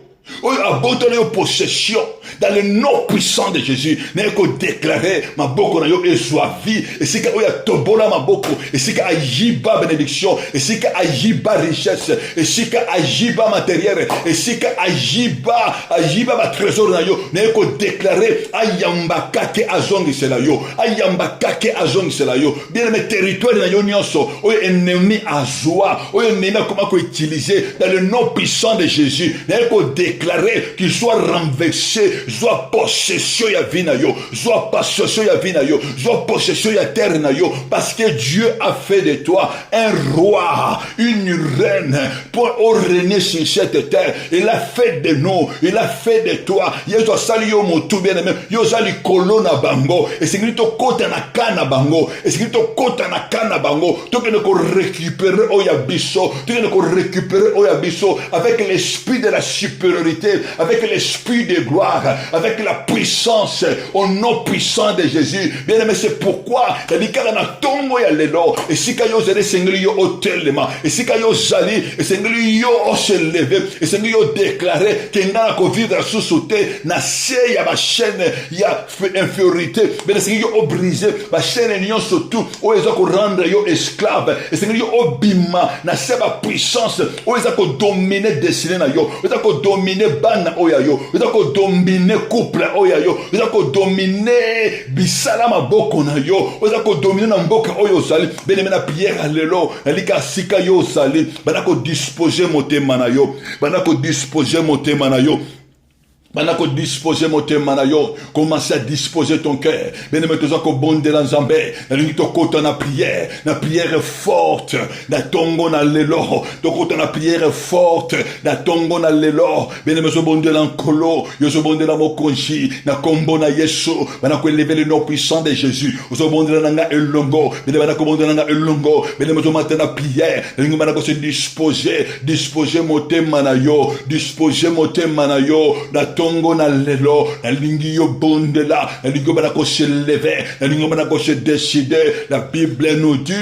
possession dans le nom puissant de Jésus. N'est que déclarer ma boko na yo et soit vie. Et c'est que oya tobola ma boko. Et c'est que ajiba bénédiction. Et c'est que ajiba richesse. Et c'est que ajiba matériel. Et c'est que ajiba ma trésor na yo. N'est que déclarer ayamba kake azongi sela yo. Ayamba kake azongi sela yo. Bien mes territoires na yo nyonso. Oya ennemi azwa. Oya ennemi comment qu'on utiliser dans le nom puissant de Jésus. N'est que déclarer qu'il soit renversé, soit possession ya vie na yo, soit possession ya vie na yo, soit possession ya terre na yo, parce que Dieu a fait de toi un roi, une reine pour régner sur cette terre. Il a fait de nous, il a fait de toi. Yeso sali yo motu bien aimé, yo sali kolona bango, et c'est que to kota na kana bango, et c'est que to kota na kana bango, to que ne ko récupérer oya biso, to que ne ko récupérer oya biso avec l'esprit de la supériorité, avec l'esprit de gloire, avec la puissance, au nom puissant de Jésus. Bien aimé, c'est pourquoi il dit qu'il y a tongo ya lelo, et si kayo zele sengli yo hotelema, et si kayo zali, et sengli yo o se lever, et sengli yo déclarer qu'il y a ko vivre sous sauter, na se ya ba chaîne ya infériorité, bien sengli yo o briser, ba chaîne nyon surtout, o ezo ko rendre yo esclave, et sengli yo o bima, na se ba puissance, o ezo ko dominer destiné na yo, o ezo ko dominer bana oya yo, o ezo ko dominer couple oya yo, o ezo ko dominer bisala maboko na yo, o ezo ko dominer na mboka oyo zali, bien aimé na pierre alelo, alika sika yo zali, bana ko disposer motema na yo, bana ko disposer motema na yo. Maintenant que disposer mon temanayo, commence à disposer ton cœur. Bien aimé, tu as qu'au bon de l'enjambé, na l'unité côté na prière forte, na tongo na lelo, donc côté na prière forte, na tongo na lelo. Bien aimé, ce bon de l'encolo, yo ce bon de la mokonji, na kombo na Yesu, maintenant que lever le nom puissant de Jésus, ce bon de la nanga elongo, bien aimé, na bon de la nanga elongo, bien aimé, ce matin na prière, maintenant que se disposer mon temanayo, disposer mon temanayo, na tongo na lelo, na lingi yo bondela, na lingi bana ko se lever, na lingi bana ko se décider. La Bible nous dit,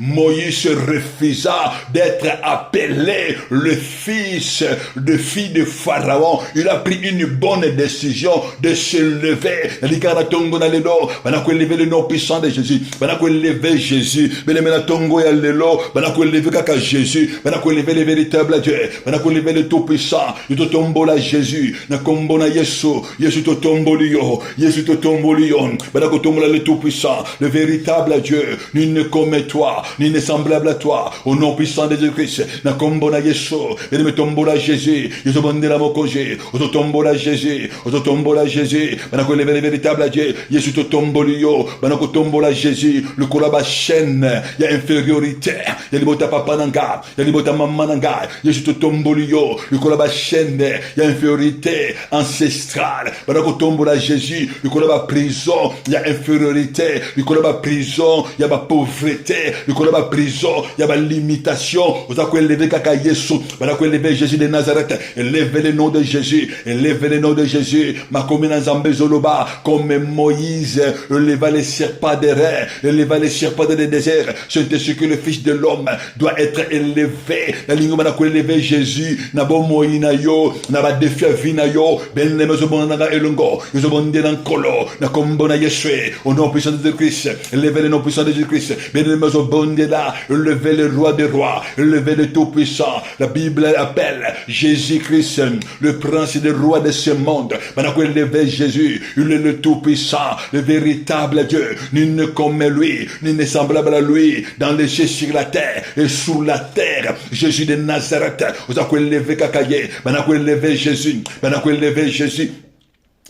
Moïse refusa d'être appelé le fils de fille de Pharaon. Il a pris une bonne décision de se lever. Na lingi na tongo na lelo, bana ko lever le nom puissant de Jésus, bana ko lever Jésus, bana na tongo ya lelo, bana ko lever kaka Jésus, bana ko lever le véritable Dieu, bana ko lever le tout puissant, yo to tombola Jésus. Na kombo na Yesu, Yesu to tomboli yo, Yesu to tomboli yo, bana ko tombola le tout puissant, le véritable Dieu, nul ne comme toi, nul ne semblable à toi, au nom puissant de Jésus-Christ. Na kombo na Yesu, et me tombola Jésus, Yesu bondela mokoje, o to tombola Jésus, o to tombola Jésus, bana ko le véritable Dieu, Yesu to tomboli yo, bana ko tombola Jésus, le kolaba chaîne, il y a infériorité, il y a libota papa nanga, il y a libota maman nanga, Yesu to tomboli yo, le kolaba chaîne, il y a infériorité ancestrale. Pendant qu'on tombe là Jésus, il y a prison, il y a infériorité, il y a prison, il y a pauvreté, il y a prison, il y a limitation. Vous avez élevé kaka Yesu, pendant qu'on élève Jésus de Nazareth, élève le nom de Jésus, élève le nom de Jésus. Ma commune en Zambé Zoloba, comme Moïse, éleva les serpents des reins, éleva les serpents des déserts. C'est ce que le Fils de l'homme doit être élevé. La ligne où on élevé Jésus, n'a bon moïna yo, n'a pas défi vina yo, ben le mezo bonanga elongo, yo bonde nan kolo, na kombo na Yeshua, au nom puissant de Christ, élevez le nom puissant de Jésus-Christ, ben le mezo bonde là, élevez le roi des rois, élevez le tout puissant. La Bible appelle Jésus-Christ le prince des rois de ce monde. Maintenant qu'on élève Jésus, il est le tout puissant, le véritable Dieu, nul ne comme lui, nul ne semblable à lui, dans les cieux sur la terre et sous la terre. Jésus de Nazareth, vous avez élevé Kakaye, maintenant qu'on élève Jésus, maintenant qu'on élève Jésus.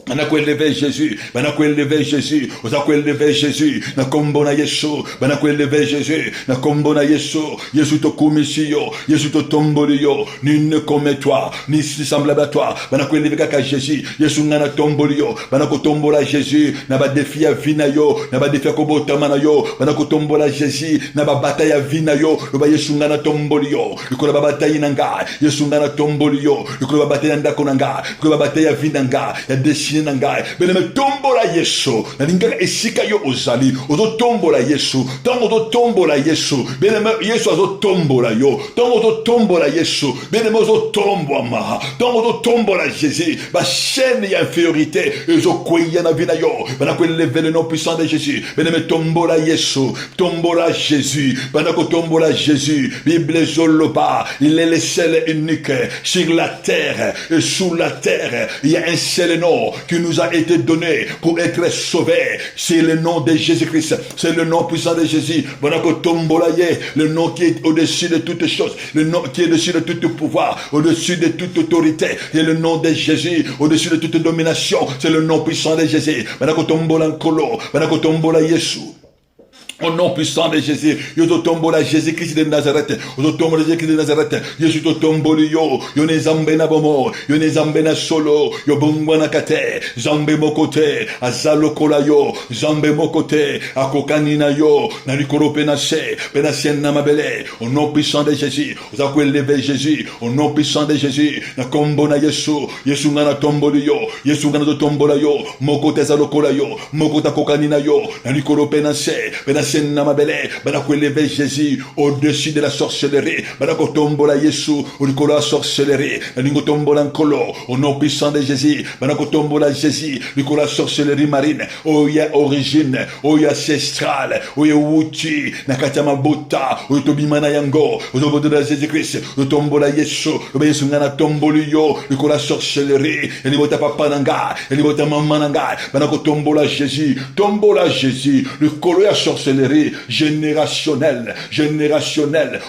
Bana ko élever Jésus, bana ko élever Jésus, oza ko élever Jésus, na kombo na Yesu, bana ko élever Jésus, na kombo na Yesu, Yesu to kumisi yo, Yesu to tomboli yo, nul ne comme toi, ni semblable à toi, bana ko élever kaka Jésus, Yesu ngana tomboli yo, bana ko tombola Jésus, na ba défi ya vina yo, na ba défi ko botama na yo, bana ko tombola Jésus, na ba bataille ya vina yo, lo ba Yesu ngana tomboli yo, ko ba bataille nanga, Yesu ngana tomboli yo, ko ba bataille ndako nanga, ko ba bataille ya vina nga, ya destiny destiny na ngai beneme tombola yesu nalingaka esika yo ozali ozotombola yesu ntango ozotombola yesu beneme yesu azotombola yo ntango ozotombola yesu beneme ozotombwama ntango ozotombola jésus bachaîne ya infériorité ezokweya na vi na yo banakoeleve le nom puissant de jésus beneme tombola yesu tombola jésus banakotombola jésus bible ezoloba il est le seul unique sur la terre et sous la terre il y a un seul nom qui nous a été donné pour être sauvés, c'est le nom de Jésus-Christ, c'est le nom puissant de Jésus. Le nom qui est au-dessus de toutes choses, le nom qui est au-dessus de tout pouvoir, au-dessus de toute autorité, c'est le nom de Jésus, au-dessus de toute domination, c'est le nom puissant de Jésus. Au nom puissant de Jésus, yo to tombola Jésus-Christ de Nazareth, yo to tombola Jésus-Christ de Nazareth, Jésus to tomboli yo ne zambe na bomo, yo ne zambe na solo, yo bongwa na kate, zambe mokote, azalo kola yo, zambe mokote, akokani na yo, na likoro penase, penasien na mabele, au nom puissant de Jésus, vous avez élevé Jésus, au nom puissant de Jésus, na kombo na Yesu, Yesu ngana tomboli yo, Yesu ngana to tombola yo, mokote azalo kola yo, mokota kokani na yo, na likoro penase, penase élever Jésus au-dessus de la sorcellerie. Tombola Yesu au la sorcellerie. Au nom puissant de Jésus. Tombola Jésus la sorcellerie marine. Oh ya origine. Oh ya ancestrale. Oh ya wuti. Nakatama bota. Oh tobimana yango. Oh de Jésus-Christ. Oh tombola Yesu. Oh Yesu ngana tomboli yo. La sorcellerie. Et libota papa nanga. Et libota maman nanga. Tombola Jésus. Tombola Jésus. Le colo ya sorcellerie générationnel,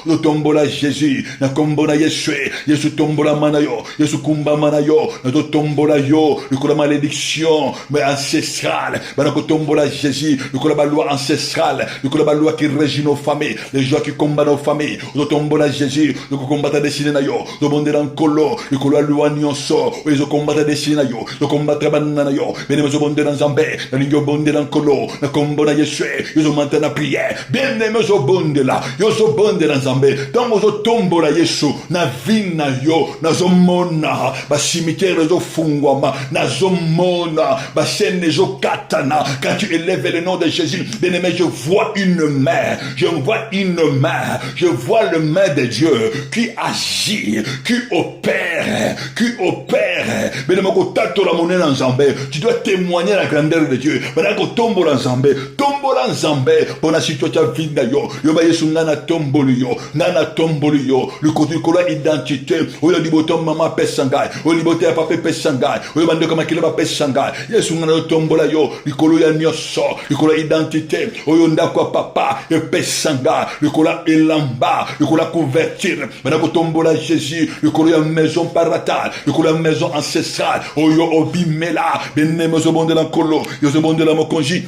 le tombola Jésus, na kombola Yesu, Yesu tombola manayo, Yesu kumba manayo, na tombola yo, le malédiction, mais ancestrale, na tombola Jésus, le loi ancestrale, le loi qui régit nos familles, les joies qui combattent nos familles, le tombola Jésus, le combat destiné na yo, le monde en colo, le loi nyonso, le combat destiné na yo, le combat banana yo, mais le monde en zambé, le lingo bonde en colo, le combola Yesu, le na prière bien aimé zo bonde la yo zo bonde na nzambe tango zo tombola Yesu na vie na yo na zo mona ba cimetière zo fungwama na zo mona ba chaîne zo katana quand tu élèves le nom de Jésus bien aimé je vois une main je vois le main de Dieu qui agit qui opère bien aimé ko tato la monnaie na nzambe tu dois témoigner la grandeur de Dieu bana ko tombola nzambe pour la situation vinda yo ba Yesu ngana tomboli yo le côté kola identité o yo liboto mama pesangai o liboto ya papa pesangai o bande kama kile ba pesangai Yesu ngana tombola yo likolo ya nyoso likolo identité o yo ndako papa e pesanga likolo elamba likolo couverture bana ko tombola Jésus likolo ya maison paratale likolo ya maison ancestrale o yo obimela benemo zo bonde la kolo yo zo bonde la mokonji.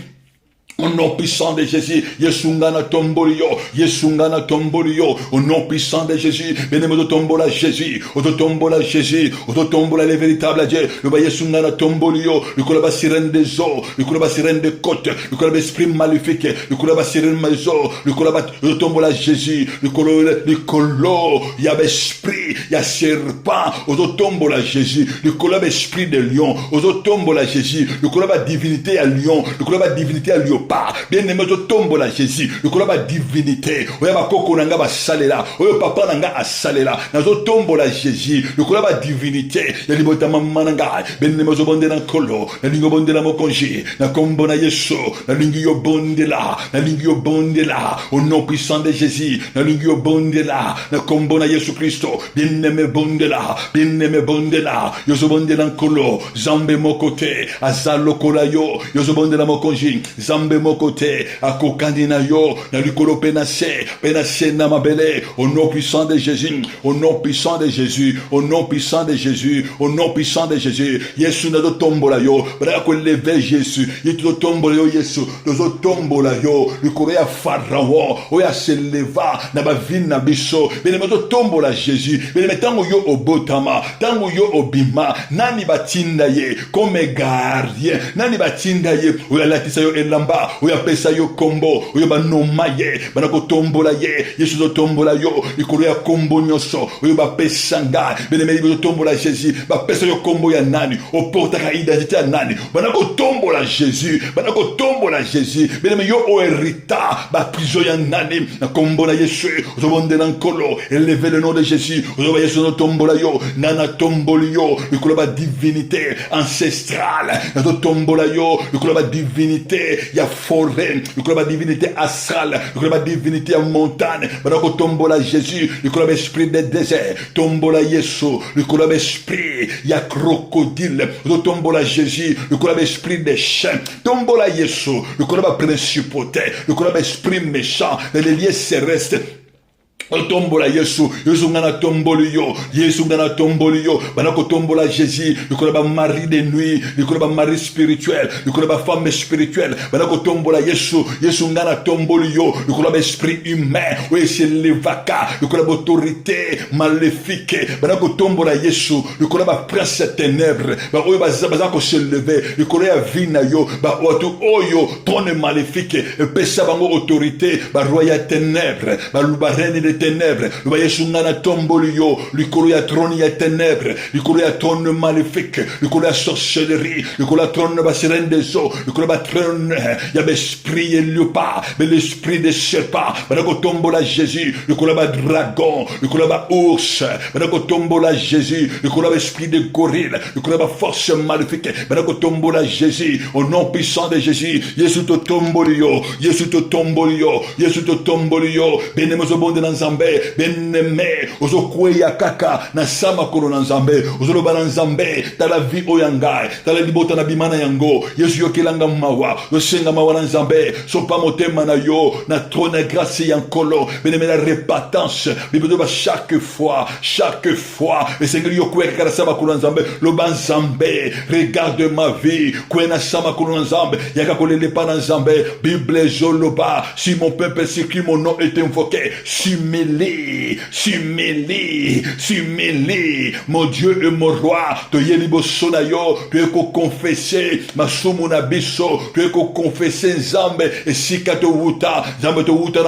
Au nom puissant de Jésus, Yesungana tombolio, au nom puissant de Jésus, bénémoto tombola Jésus, au tombola Jésus, au tombola les véritables Dieu, le ba Yesungana tombolio, le kolaba sirène des eaux, le kolaba sirène des côtes, le kolaba esprit maléfique, le kolaba sirène maison, le kolaba le tombola Jésus, le colo, il y a esprit, il y a serpent, au tombola Jésus, le kolaba esprit de lion, au tombola Jésus, le kolaba divinité à lion, le kolaba divinité à lion. Bien aimé to tombola Jésus le kolaba divinité oya bakoko nanga basalela oyo papa nanga asalela nazo tombola Jésus le kolaba divinité ya libota mama nanga bien aimé zo bonde na kolo na lingo bonde la mokonji na kombo na Yesu na lingi yo bonde la au nom puissant de Jésus na lingi yo bonde la na kombo na Yesu Christo bien aimé bonde la yo zo bonde na kolo zambe mokote azalo kola yo zo bonde la mokonji zambe mokote akokandina yo na likolo penase na mabele au nom puissant de Jésus Yesu na tombola yo bra ko lever Jésus yetu tombola yo Yesu zo tombola yo likolo ya Pharaon oya se leva na ba vie na biso bene mo tombola Jésus bene metango yo obotama tango yo obima nani batinda ye comme gardien nani batinda ye oya latisa yo elamba Alléluia. Oyo apesa yo kombo. Oyo banoma ye. Banako tombola ye. Yesu zo tombola yo. Likolo ya kombo nyoso. Oyo bapesa nga. Bien-aimé, zo tombola Jésus. Bapesa yo kombo ya nani. Oportaka identité ya nani. Banako tombola Jésus. Banako tombola Jésus. Bien-aimé, yo o hérita. Ba prison ya nani. Na kombo na Yesu. Ozo bonde na nkolo. Élevez le nom de Jésus. Ozo ba Yesu zo tombola yo. Nana tomboli yo. Likolo ba divinité ancestrale. Nazo tombola yo. Likolo ba divinité ya forêt. Likolo ba divinité astrale. Likolo ba divinité ya montagne. Banako tombola Jésus. Likolo ba esprit de désert. Tombola Yesu. Likolo ba esprit ya crocodile. Ozo tombola Jésus. Likolo ba esprit de chien. Tombola Yesu. Likolo ba principauté. Likolo ba esprit méchant. Les lieux célestes. Tombola Yesu, Yesu ngana tomboli yo, Yesu ngana tomboli yo, banako tombola Jésus, le ba mari de nuit, le ba mari spirituel, le ba femme spirituelle, banako tombola Yesu, Yesu ngana tomboli yo, le ba esprit humain, oui c'est l'évaka, le ba autorité maléfique, banako tombola Yesu, le ba prince des ténèbres, ba oyo bazako se lever, le ya vina yo, ba otu oyo trône maléfique, pesa bango autorité, ba roi ténèbres, ba reine de ténèbres, le ba Yesu ngana tomboli yo, likolo ya trône ya ténèbres, likolo ya trône maléfique, likolo ya sorcellerie, likolo ya trône ba sirène des eaux, likolo ba trône ya l'esprit Eliopa, mais l'esprit de serpent, banako tombola Jésus, likolo ba dragon, likolo ba ours, banako tombola Jésus, likolo ba esprit de gorille, likolo ba force maléfique, banako tombola Jésus, au nom puissant de Jésus, Yesu to tomboli yo, Yesu to tomboli yo, Yesu to tomboli yo, benemo zo bonde na Nzambe, bien-aimé, ozo kweya kaka na sama kolo na Nzambe, ozo loba na Nzambe, tala vie oyangai, tala libota na bimana yango, Yesu yokelanga mawa, yosenga mawa na Nzambe, sopa motema na yo, na trône grâce yankolo, bien-aimé la répatance, bibedo ba chaque fois, le Seigneur yokweka kala sama kolo na Nzambe, loba Nzambe, regarde ma vie, kwena sama kolo na Nzambe, yaka kolele pa na Nzambe, Bible zoloba, si mon peuple, si qui mon nom est invoqué, s'humilie, mon Dieu et mon roi, te yelibo sonayo, tu es ko confesser, ma sumu na biso, tu es ko confesser Nzambe, et si ka to wuta, Nzambe to wuta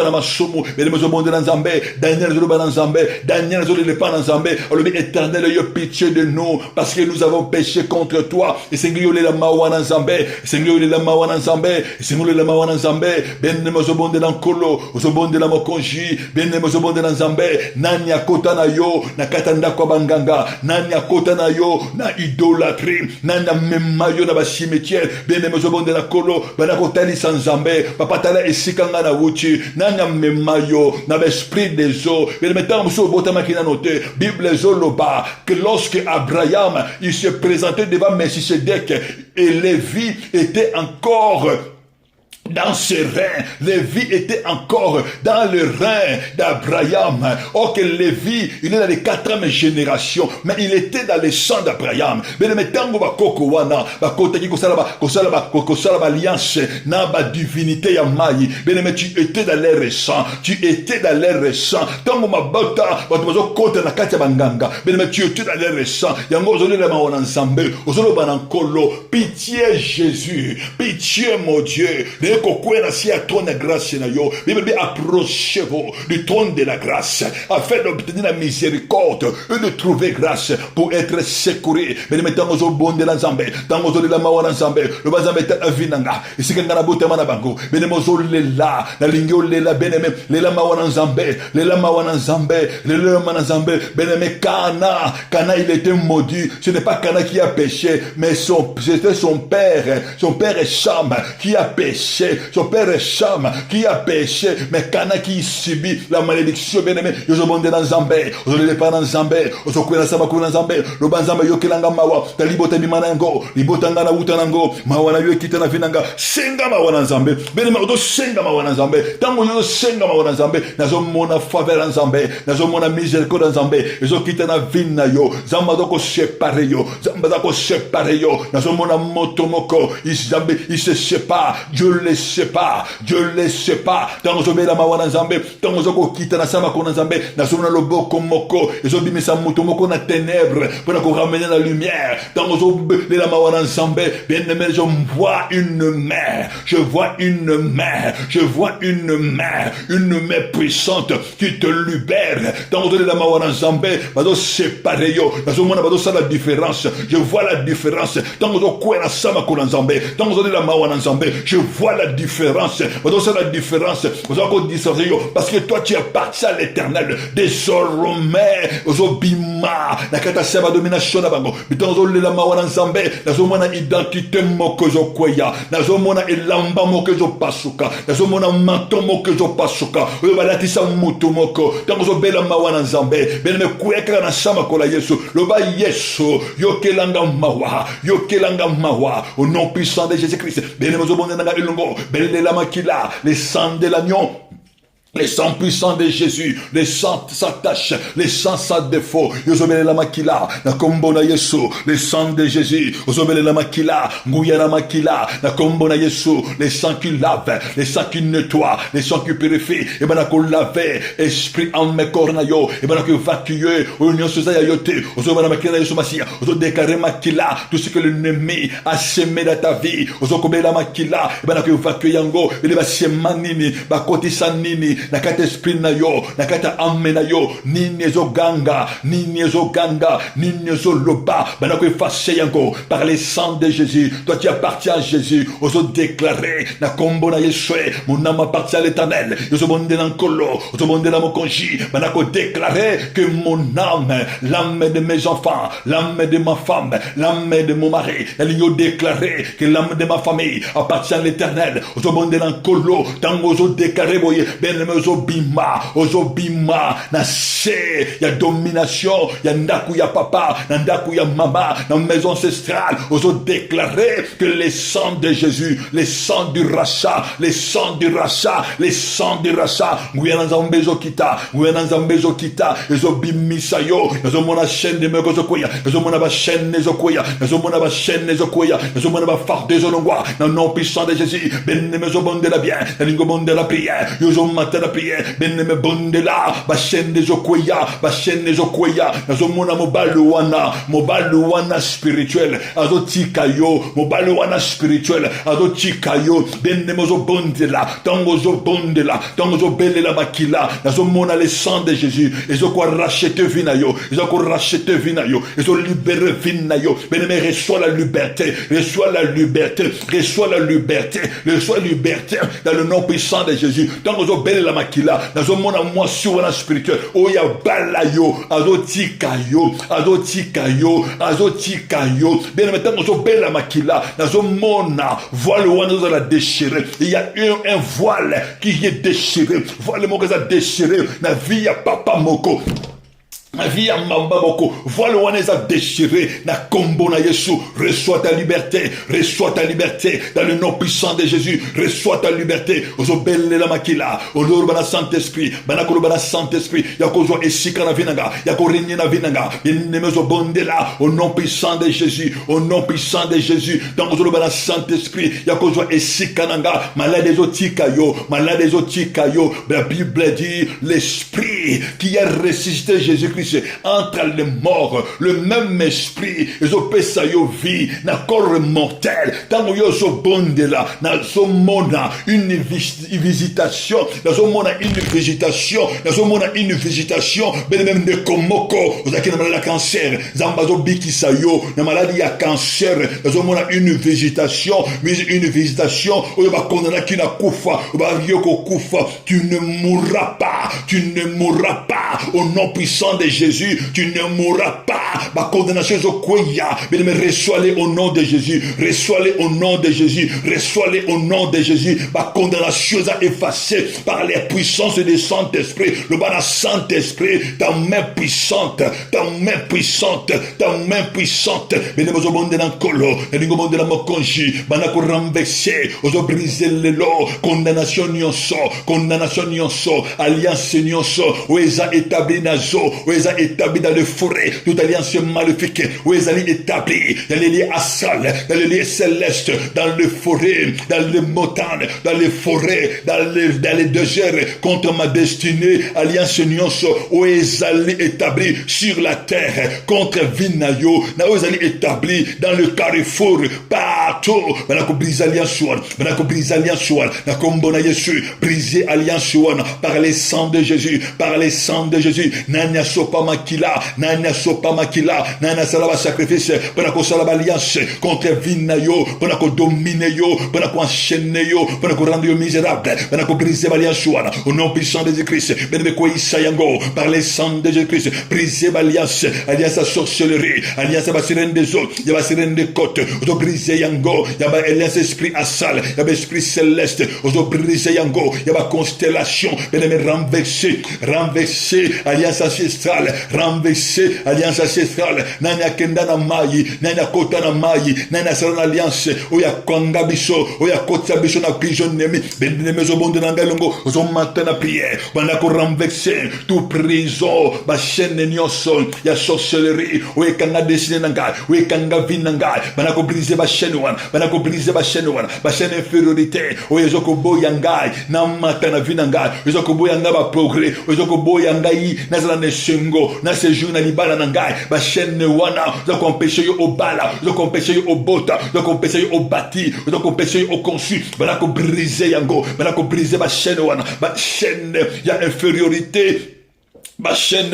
na ma sumu, mais le monde na Nzambe, Daniel zoloba na Nzambe, Daniel zolele pa na Nzambe, olobi éternel, yo pitié de nous, parce que nous avons péché contre toi, et Seigneur le la mawa na Nzambe, Seigneur le la mawa na Nzambe, Seigneur le la mawa na Nzambe, ben mo zobonde na nkolo, zobonde na mokonji, bien mozobonde na Nzambe, nani akota na yo na katanda kwa banganga, nani akota na yo na idolâtrie, nani amema yo na ba cimetière, bien mozobonde na kolo, bana kotali sans Nzambe, papa tala esikanga na wuchi, nani amema yo na ba esprit des eaux, bien mettons muso botama kina note, Bible zoloba que lorsque Abraham il se présentait devant Melchisedec et Lévi était encore dans ses reins, Lévi était encore dans le rein d'Abraham. Or que Lévi, il est dans les 4e génération, mais il était dans le sang d'Abraham. Mais le metango ba koko wana, ba kota ki kosala ba alliance na ba divinité ya mai. Mais tu étais dans l'air sang, tu étais dans l'air sang. Tango mabota, ba tozo kota na kati ya banganga. Mais tu étais dans l'air sang. Yango ozole la mawana Nzambe, ozolo banankolo. Pitié Jésus, pitié mon Dieu. Kokwena si à trône de grâce na yo, Bible approchez-vous du trône de la grâce afin d'obtenir la miséricorde et de trouver grâce pour être secouru. Mais maintenant aux bonde de Nzambe, tant aux de la mawa Nzambe, le bazambe ta avinanga, et c'est que na bota mana bango, mais les mozo lela, la lingio lela beneme, lela mawa Nzambe, lela mawa Nzambe, lela mawa Nzambe, beneme Kana il était maudit, ce n'est pas Kana qui a péché, mais c'était son père est Cham qui a péché. Son père est Cham qui a péché, mais Kana qui subit la malédiction, bien-aimé. Yo bonde dans Nzambe, ozole pas dans Nzambe, ozokwela sama kuna Nzambe, lo banzambe yo kelanga mawa, talibota bimana ngo, libota ngana uta nango, mawa na yo kitana vinanga, senga mawa na Nzambe, bien-aimé, odo senga mawa na Nzambe, tango yo senga mawa na Nzambe, nazo mona faveur na Nzambe, nazo mona miséricorde na Nzambe, ezo kitana vina yo, zamba doko séparer yo, nazo mona motomoko, Nzambe, il se sépare, Dieu les les sépare, Dieu les sépare. Tango bela mawana nzambe, tango zoko kita na sama kona nzambe, na somona loboko moko, ezobi misa muto moko na ténèbres, pour nous ramener la lumière. Tango zo bela mawana nzambe, bien-aimé, je vois une main, je vois une main, je vois une main puissante qui te libère. Tango zo bela mawana nzambe, bazo séparer yo, bazo mona bazo sa la différence. Je vois la différence. Tango zo kwena sama kona nzambe, tango zo bela mawana nzambe, je vois la différence. Bazo sa la différence. Parce que toi tu appartiens à l'Éternel. Désormais ozobima nakata seba domination na bango bitonzo lela mawana nzambe nazomona identité moko zokweya nazomona elamba moko zopasuka nazomona manto moko zopasuka oyo balatisa mutu moko tango zobela mawana nzambe beleme kweka na sama kola Yesu loba Yesu yokelanga mawa au nom puissant de Jésus-Christ beleme zobonga na elongo belela makila les sang de l'agneau. Les sangs puissants de Jésus, les sangs s'attachent, les sangs sans défaut. Yozobele la makila, na kombo na Yesu, les sangs de Jésus. Yozobele la makila, nguya la makila, na kombo na Yesu, les sangs qui lavent, les sangs qui nettoient, les sangs qui purifient. Et ben ko laver, esprit en me corps na yo, et ben ko évacuer, union sosa yote. Yozobele la makila Yesu Masia, ozo déclarer makila, tout ce que l'ennemi a semé dans ta vie. Yozobele la makila, et ben ko évacuer yango, et ba semanini, ba kotisa nini. Nakata esprit na yo, nakata ame na yo, nini ezo ganga, nini ezo loba, banako effacer yango, par les sangs de Jésus, toi tu appartiens à Jésus, ozo déclarer, na kombo na Yeshua, mon âme appartient à l'Éternel, ozo bonde na nkolo, ozo bonde na mokonji, banako déclarer que mon âme, l'âme de mes enfants, l'âme de ma femme, l'âme de mon mari, elle y a déclaré que l'âme de ma famille appartient à l'Éternel, ozo bonde na nkolo, tango ozo déclarer boye, ben ozobima na se ya domination ya ndaku ya papa na ndaku ya mama na maison ancestrale ozo déclarer que les sangs de Jésus les sangs du rachat nguya nzambe ezokita ezobimisa yo nazomona chaîne de meko zokoya nazomona ba chaîne ezokoya nazomona ba farde ezolongwa na nom puissant de Jésus beneme zobonde la bien na lingo bonde la prière yo matin la prière beneme bonde la ba chaîne des okoya nazomona mobalu wana spirituel azotika yo mobalu wana spirituel azotika yo beneme zo bonde la tango zo belle la makila nazomona les sang de Jésus ezoko racheter vina yo ezo libérer vina yo beneme reçois la liberté dans le nom puissant de Jésus tango zo belle la makila nazomona mwasi wana spirituel oya bala yo azotika yo bien maintenant zo belle la makila nazomona voile wana zo la déchirer il y a un voile qui est déchiré voile moko za déchiré na vie ya papa moko ma vie à mamba boko, voilà où on est à déchirer, na combo na Yesu, reçois ta liberté dans le nom puissant de Jésus, reçois ta liberté, ozobelle la makila, oloro bana Saint-Esprit, bana kolo bana Saint-Esprit, yakozo esika na vinanga, yakorinye na vinanga, binemezo bondela, au nom puissant de Jésus, dans ozolo bana Saint-Esprit, yakozo esika nanga, malade ezotika yo, la Bible dit, l'esprit qui a ressuscité Jésus-Christ entre les morts, le même esprit, ezopesa yo vie, na corps mortel, tango yo so bonde la, na so mona une visitation, na so mona une visitation, ben même de komoko, ozaki na maladie cancer, zambazo bikisa yo, na maladie ya cancer, na so mona une visitation, oyo ba kondana ki na kufa, ba yoko kufa, tu ne mourras pas, au nom puissant de Jésus, tu ne mourras pas. Ma condamnation est au koya. Mais reçois-les au nom de Jésus. Reçois-les au nom de Jésus. Ma condamnation est effacée par les puissances du Saint-Esprit. Le bana Saint-Esprit, ta main puissante. Mais ne me monde dans colo, ne me monde dans mon conji. Bana ko renverser, ozo briser le lot. Condamnation nyonso, alliance nyonso. Oeza établi nazo, oeza ils ont établi dans les forêts toute alliance maléfique, où ils ont établi dans les lieux astrales, dans les lieux célestes, dans les forêts, dans les montagnes, dans les forêts, dans les déserts, contre ma destinée, alliance nyonso, où ils ont établi sur la terre, contre Vinayo, où ils ont établi dans le carrefour, partout, banako brise alliance one, banako brise alliance one, na kombona Yesu, briser alliance one, par les sangs de Jésus, par les sangs de Jésus, nanya sopa makila, nanya sopa makila, nanya salaba sacrifice, banako salaba alliance, contre Vinayo, banako dominer yo, banako enchaîner yo, banako rendre yo misérable, banako briser alliance one, au nom puissant de Jésus-Christ, beneko isayango, par les sangs de Jésus-Christ, briser alliance, alliance à sorcellerie, alliance à la sirène des eaux, il y a la sirène des côtes, auto briser yango, il y a alliance esprit assal, il y a esprit céleste, auto briser yango, il y a constellation, bien-aimé renverser, alliance ancestrale, renverser, alliance ancestrale, nanya kenda na mayi, nanya kota na mayi, nanya sala alliance, oya kwanga biso, oya kota biso na prison nemi, bien-aimé zo bonde na ngalongo, zo matin na prière, bana ko renverser, tout prison, ba chaîne nyonso, ya sorcellerie, oya kanga destiné na ngai, oya kanga vie na ngai, bana ko briser ba chaîne wana, bana ko briser ba chaîne wana, ba chaîne infériorité, oya zo ko boya ngai, na matin na vie na ngai, oya zo ko boya ngai ba progrès, oya zo ko boya ngai, na zala ne sengo, na séjour na libala na ngai, ba chaîne wana, zo ko empêcher yo au bala, zo ko empêcher yo au bota, zo ko empêcher yo au bâti, zo ko empêcher yo au conçu, bana ko briser yango, bana ko briser ba chaîne wana, ba chaîne ya infériorité, ma chaîne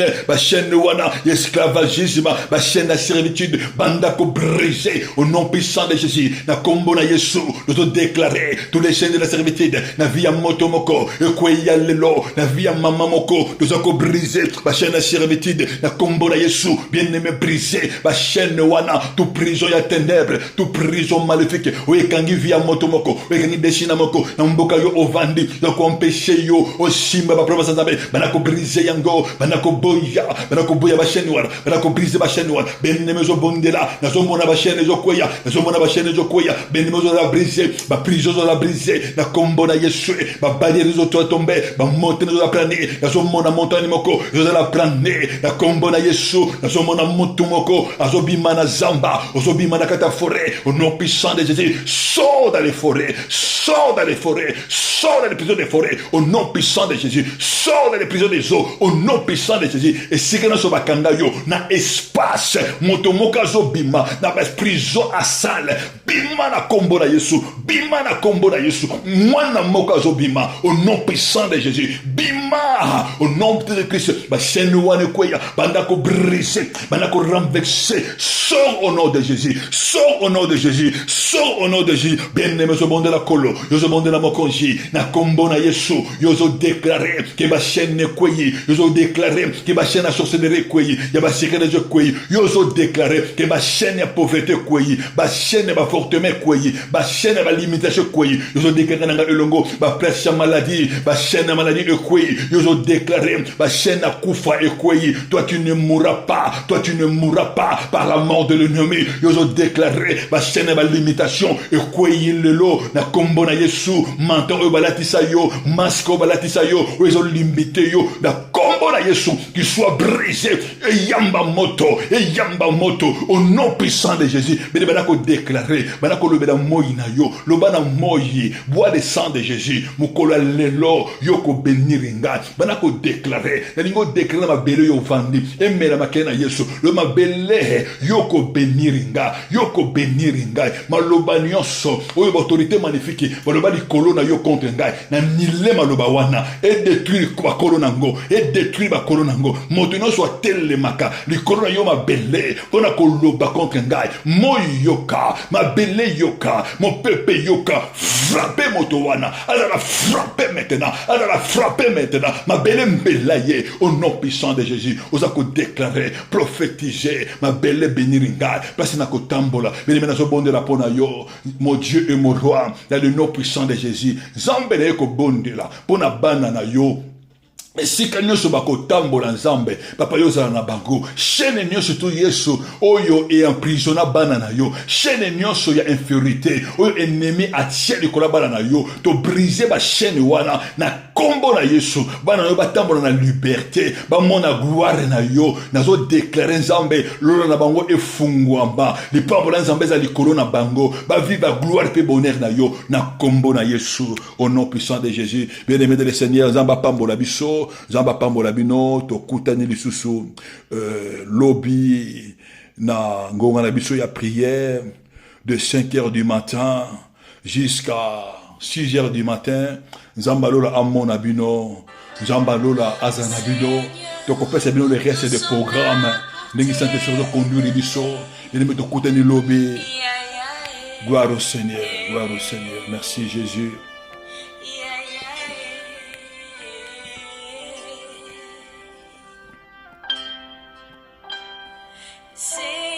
wana, esclavagisme, ma chaîne de servitude, bandako brisé, au nom puissant de Jésus, na kombo na Yesu, nous te déclarer, tous les chaînes de la servitude, na via motomoko, ekweya lelo, na via mamamoko, nous avons brisé, ma chaîne de servitude, na kombo na Yesu, bien-aimé brisé, ma chaîne wana, tout prison ya ténèbres, tout prison maléfique, oyekangi via motomoko, oyekangi deshina moko, na mboka yo ovandi, donc empêcher yo, osimba ba promesse nzambe, banako brisé yango, banako boya ba chaîne wana, banako brise ba chaîne wana, beneme zo bondela, nazo mona ba chaîne zo koya, nazo mona ba chaîne zo koya, beneme zo la brise, ba prison zo la brise, na kombo na Yesu, ba barrière zo to tomber, ba montagne zo la planer, nazo mona montagne moko, zo la planer, na kombo na Yesu, nazo mona mutu moko, azo bima na zamba, azo bima na kata forêt, au nom puissant de Jésus, sors dans les forêts, sors dans les forêts, sors dans les prisons des forêts, au nom puissant de Jésus, sors dans les prisons des eaux, au nom puissant de Jésus, et si que nous sommes à yo, na espace, motomoka zo bima, na prison à salle, bima na kombo na Yesu, bima na kombo na Yesu, mwana moka zo bima, au nom puissant de Jésus, bima, au nom de Christ, ba chaîne wane kweya, bandako briser, bandako renverser, sors au nom de Jésus, sors au nom de Jésus, sors au nom de Jésus, bien-aimé zo bonde la kolo, yo zo bonde la mokonji, na kombo na Yesu, yo zo déclarer que ba chaîne kweyi, yo zo déclarer que ma chaîne a sorcellerie kweyi, ya ba secret de kweyi, yo zo déclarer que ma chaîne a pauvreté kweyi, ma chaîne a fortement kweyi, ma chaîne a limitation kweyi, yo zo déclarer nanga elongo, ma pression maladie, ma chaîne a maladie kweyi, yo zo déclarer ma chaîne a kufa kweyi, toi tu ne mourras pas, toi tu ne mourras pas par la mort de l'ennemi, yo zo déclarer ma chaîne a limitation kweyi lelo, na kombo na Yesu, menton e balatisa yo, masque balatisa yo, yo zo limité yo, na kombo na Yesu, qu'il soit brisé, et yamba moto, au nom puissant de Jésus. Mais banako déclarer, banako lobeda moyi na yo, lobana moyi, bois de sang de Jésus, mukolo lelo, yoko beniringa, banako déclarer, nalingo déclarer ma belle yo vandi, emela makena Yesu, le ma belle, yoko beniringa, maloba nyonso, oyo autorité magnifique, maloba likolo na yo contre ngai, na nile maloba wana, et détruire kwa kolo nango, et détruire ba kolo nango, moto soit telemaka, likolo na yo ma belle, pona koloba contre ngai, moyoka, ma belle yoka, mon peuple yoka, frappez moto wana, alors frappez maintenant, ma belle mbelaye, au nom puissant de Jésus, osako déclarer, prophétiser, ma belle beniringa, place na kotambola, mais so bonde la pona yo, mon Dieu et mon roi, dans le nom puissant de Jésus, zambele ko bonde la, pona bana na yo, esika nyonso bakotambola nzambe papa yo ozala na bango chaîne nyonso to yesu oyo eemprisonna bana na yo chaîne nyonso ya infériorité oyo ennemi atie likolo ya bana na yo tobrise bachaîne wana na kombo na yesu bana na yo batambola na liberté bamona gloire na yo nazodeklare nzambe lolo na bango efungwama lipambola nzambe eza likolo na bango baviva gloire mpe bonheur na yo na kombo na yesu au nom puissant de Jésus. Bien-aimé de le Seigneur, nzambe apambola biso nzambe apambola bino tokutani lisusu lobi na ngonga na biso ya prière de 5 heures du matin jusqu'à 6 heures du matin. Nzamba lola amona bino, nzamba lola azana bino, tokopesa bino le reste de programme. Nengi sante sur conduire biso, et tokutani lobi. Gloire au Seigneur, gloire au Seigneur. Merci Jésus. Say